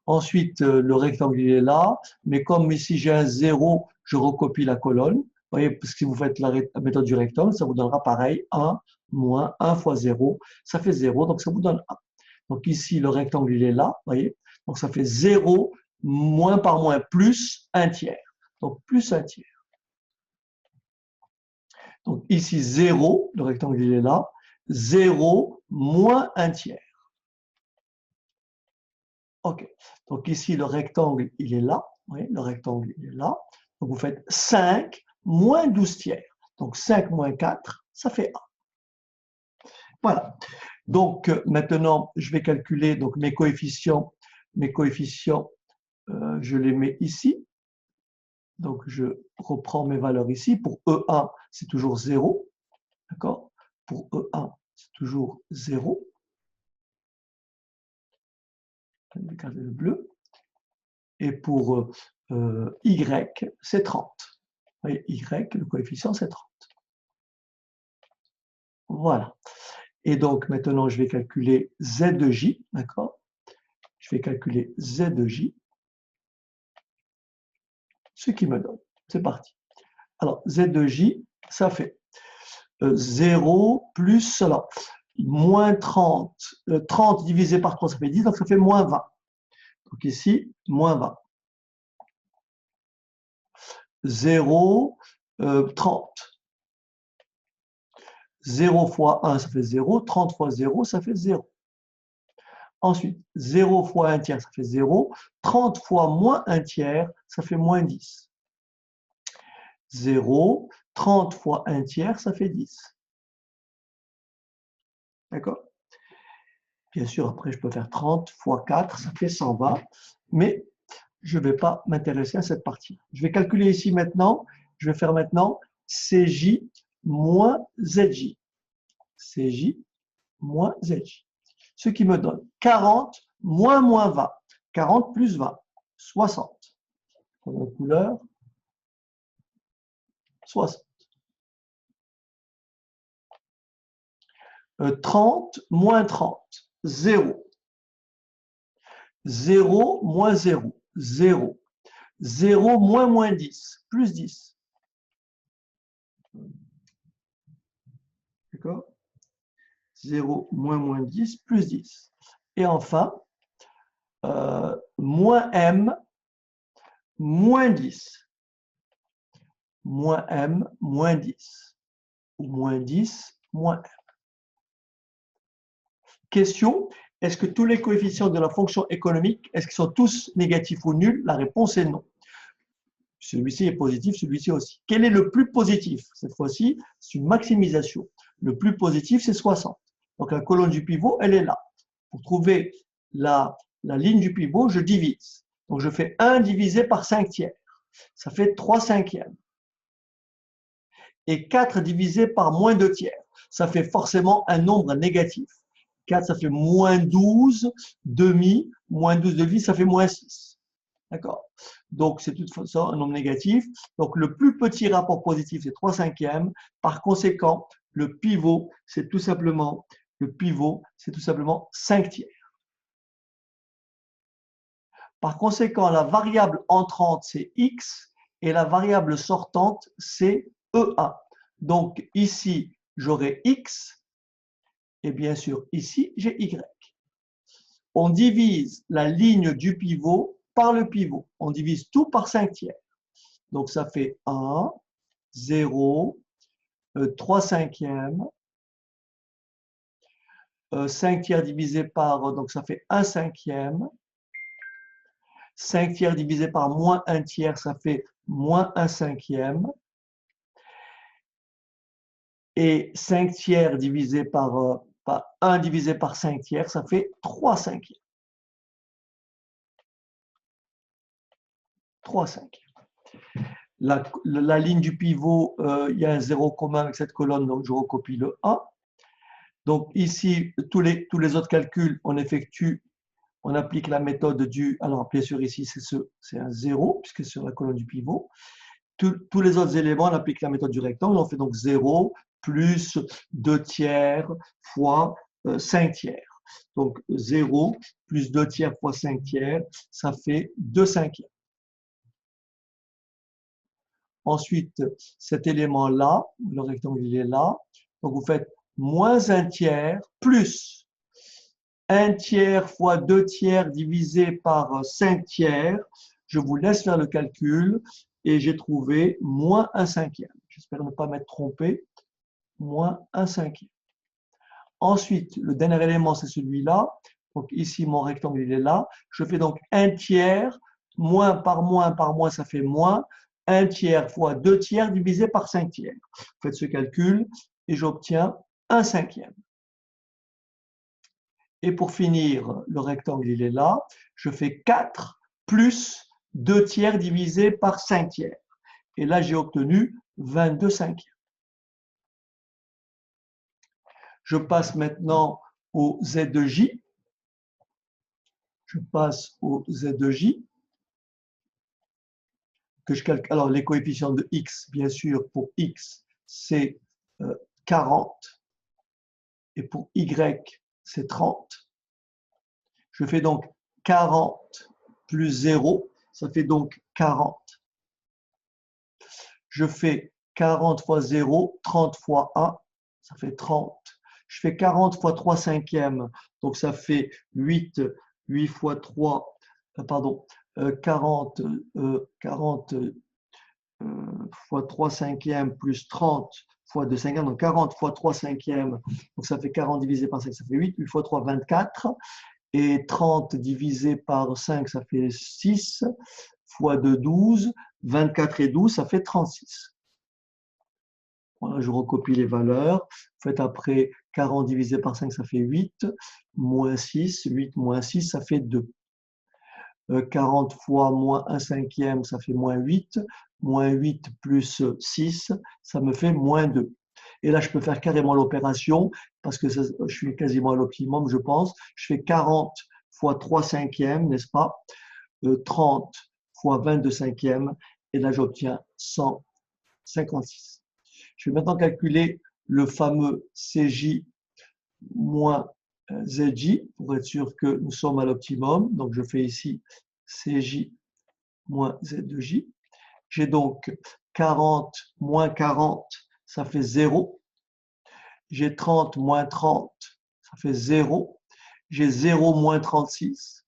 Ensuite, le rectangle est là, mais comme ici j'ai un 0, je recopie la colonne. Vous voyez, parce que si vous faites la méthode du rectangle, ça vous donnera pareil, 1 moins 1 fois 0, ça fait 0, donc ça vous donne 1. Donc ici, le rectangle, il est là, vous voyez. Donc ça fait 0, moins par moins, plus 1 tiers. Donc plus 1 tiers. Donc ici, 0, le rectangle, il est là. 0 moins 1 tiers. OK. Donc ici, le rectangle, il est là. Vous voyez, le rectangle, il est là. Donc vous faites 5 moins 12 tiers. Donc 5 moins 4, ça fait 1. Voilà. Donc maintenant, je vais calculer donc, mes coefficients. Mes coefficients, je les mets ici. Donc je reprends mes valeurs ici. Pour E1, c'est toujours 0. D'accord? Pour E1, c'est toujours 0. Je vais garder le bleu. Et pour Y, c'est 30. Vous voyez, Y, le coefficient, c'est 30. Voilà. Et donc, maintenant, je vais calculer Z de J, d'accord? Je vais calculer Z de J, ce qui me donne. C'est parti. Alors, Z de J, ça fait 0 plus, alors, moins 30. 30 divisé par 3, ça fait 10, donc ça fait moins 20. Donc ici, moins 20. 0, 30. 0 fois 1, ça fait 0. 30 fois 0, ça fait 0. Ensuite, 0 fois 1 tiers, ça fait 0. 30 fois moins 1 tiers, ça fait moins 10. 0. 30 fois 1 tiers, ça fait 10. D'accord? Bien sûr, après, je peux faire 30 fois 4, ça fait 120. Mais je ne vais pas m'intéresser à cette partie. Je vais calculer ici maintenant. Je vais faire maintenant CJ moins ZJ. CJ moins ZJ. Ce qui me donne 40 moins 20. 40 plus 20, 60. Pour la couleur, 60. 30 moins 30, 0. 0 moins 0, 0. 0 moins 10, plus 10. D'accord? 0 moins 10, plus 10. Et enfin, moins M, moins 10. Moins M, moins 10. Ou moins 10, moins M. Question, est-ce que tous les coefficients de la fonction économique, est-ce qu'ils sont tous négatifs ou nuls? La réponse est non. Celui-ci est positif, celui-ci aussi. Quel est le plus positif? Cette fois-ci, c'est une maximisation. Le plus positif, c'est 60. Donc la colonne du pivot, elle est là. Pour trouver la ligne du pivot, je divise. Donc je fais 1 divisé par 5 tiers. Ça fait 3 cinquièmes. Et 4 divisé par moins 2 tiers. Ça fait forcément un nombre négatif. 4, ça fait moins 12 demi. Moins 12 demi, ça fait moins 6. D'accord? Donc, c'est de toute façon un nombre négatif. Donc, le plus petit rapport positif, c'est 3 cinquièmes. Par conséquent, le pivot, c'est tout simplement 5 tiers. Par conséquent, la variable entrante, c'est x et la variable sortante, c'est E1. Donc, ici, j'aurai x et bien sûr, ici, j'ai y. On divise la ligne du pivot par le pivot. On divise tout par 5 tiers. Donc, ça fait 1, 0, 3 cinquièmes, 5 tiers divisé par, donc ça fait 1 cinquième, 5 tiers divisé par moins 1 tiers, ça fait moins 1 cinquième, et 5 tiers divisé par 1 divisé par 5 tiers, ça fait 3 cinquièmes. 3 cinquièmes. La ligne du pivot, il y a un zéro commun avec cette colonne, donc je recopie le 1. Donc ici, tous les autres calculs, on applique la méthode du, alors bien sûr ici c'est un 0, puisque c'est sur la colonne du pivot. Tous les autres éléments, on applique la méthode du rectangle, on fait donc 0 plus 2 tiers fois 5 tiers. Donc 0 plus 2 tiers fois 5 tiers, ça fait 2 cinquièmes. Ensuite, cet élément-là, le rectangle, il est là. Donc, vous faites moins 1 tiers plus 1 tiers fois 2 tiers divisé par 5 tiers. Je vous laisse faire le calcul et j'ai trouvé moins 1 cinquième. J'espère ne pas m'être trompé. Moins 1 cinquième. Ensuite, le dernier élément, c'est celui-là. Donc ici, mon rectangle, il est là. Je fais donc 1 tiers, moins par moins, ça fait moins. 1 tiers fois 2 tiers divisé par 5 tiers. Faites ce calcul et j'obtiens 1 cinquième. Et pour finir, le rectangle, il est là. Je fais 4 plus 2 tiers divisé par 5 tiers. Et là, j'ai obtenu 22 cinquièmes. Je passe maintenant au Z de J. Je passe au Z de J. Que je calcule. Alors, les coefficients de X, bien sûr, pour X, c'est 40. Et pour Y, c'est 30. Je fais donc 40 plus 0, ça fait donc 40. Je fais 40 fois 0, 30 fois 1, ça fait 30. Je fais 40 fois 3 cinquièmes, donc ça fait 8, 8 fois 3, pardon, 40, 40 fois 3 cinquièmes plus 30 fois 2 cinquièmes, donc 40 fois 3 cinquièmes, donc ça fait 40 divisé par 5, ça fait 8, 8 fois 3, 24, et 30 divisé par 5, ça fait 6, fois 2, 12, 24 et 12, ça fait 36. Voilà, je recopie les valeurs. Faites après 40 divisé par 5, ça fait 8, moins 6, 8 moins 6, ça fait 2. 40 fois moins 1 cinquième, ça fait moins 8. Moins 8 plus 6, ça me fait moins 2. Et là, je peux faire carrément l'opération parce que je suis quasiment à l'optimum, je pense. Je fais 40 fois 3 cinquièmes, n'est-ce pas? 30 fois 22 cinquièmes. Et là, j'obtiens 156. Je vais maintenant calculer le fameux CJ moins ZJ pour être sûr que nous sommes à l'optimum. Donc, je fais ici CJ moins Z2J. J'ai donc 40 moins 40, ça fait 0. J'ai 30 moins 30, ça fait 0. J'ai 0 moins 36.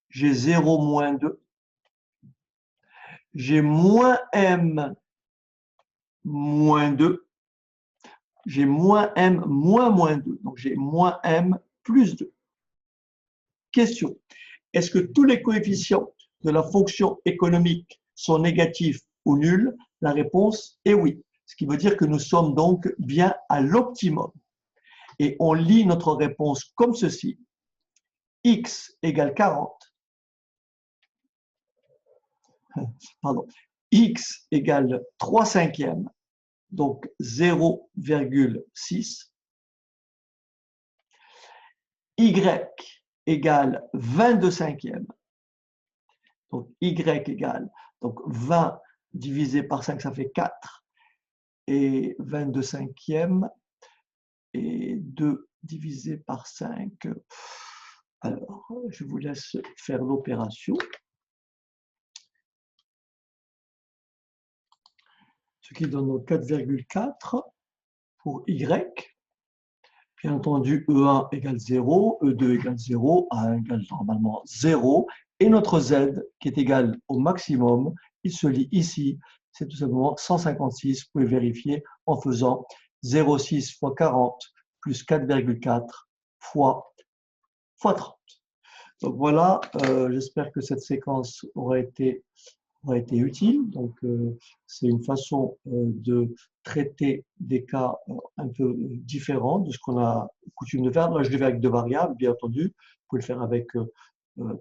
J'ai 0 moins 2. J'ai moins M moins 2. J'ai moins M moins 2. Donc, j'ai moins M plus 2. Question. Est-ce que tous les coefficients de la fonction économique sont négatifs ou nuls? La réponse est oui. Ce qui veut dire que nous sommes donc bien à l'optimum. Et on lit notre réponse comme ceci. X égale 40. Pardon. X égale 3 cinquièmes, donc 0,6. Y égale 22 cinquièmes. Donc, Y égale, donc 20 divisé par 5, ça fait 4. Et 22 cinquièmes. Et 2 divisé par 5. Alors, je vous laisse faire l'opération. Ce qui donne 4,4 pour Y. Bien entendu, E1 égale 0, E2 égale 0, A1 égale normalement 0. Et notre Z, qui est égal au maximum, il se lit ici. C'est tout simplement 156. Vous pouvez vérifier en faisant 0,6 fois 40 plus 4,4 fois 30. Donc voilà, j'espère que cette séquence aura été utile. Donc, c'est une façon de traiter des cas un peu différents de ce qu'on a coutume de faire. Là, je le fais avec 2 variables, bien entendu. Vous pouvez le faire avec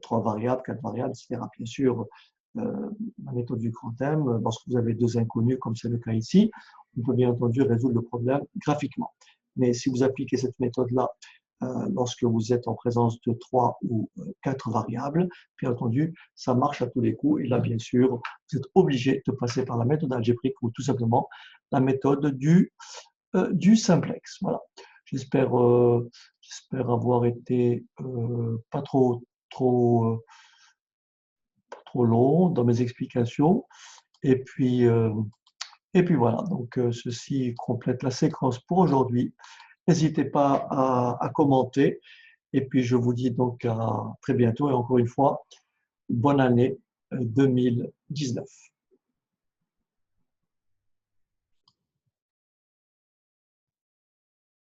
3 variables, 4 variables, etc. Bien sûr, la méthode du grand M, lorsque vous avez 2 inconnus, comme c'est le cas ici, on peut bien entendu résoudre le problème graphiquement. Mais si vous appliquez cette méthode-là lorsque vous êtes en présence de 3 ou 4 variables, bien entendu, ça marche à tous les coups. Et là, bien sûr, vous êtes obligé de passer par la méthode algébrique ou tout simplement la méthode du simplex. Voilà. J'espère avoir été pas trop trop long dans mes explications. Et puis, euh, et puis voilà, donc ceci complète la séquence pour aujourd'hui. N'hésitez pas à commenter. Et puis je vous dis donc à très bientôt et encore une fois, bonne année 2019.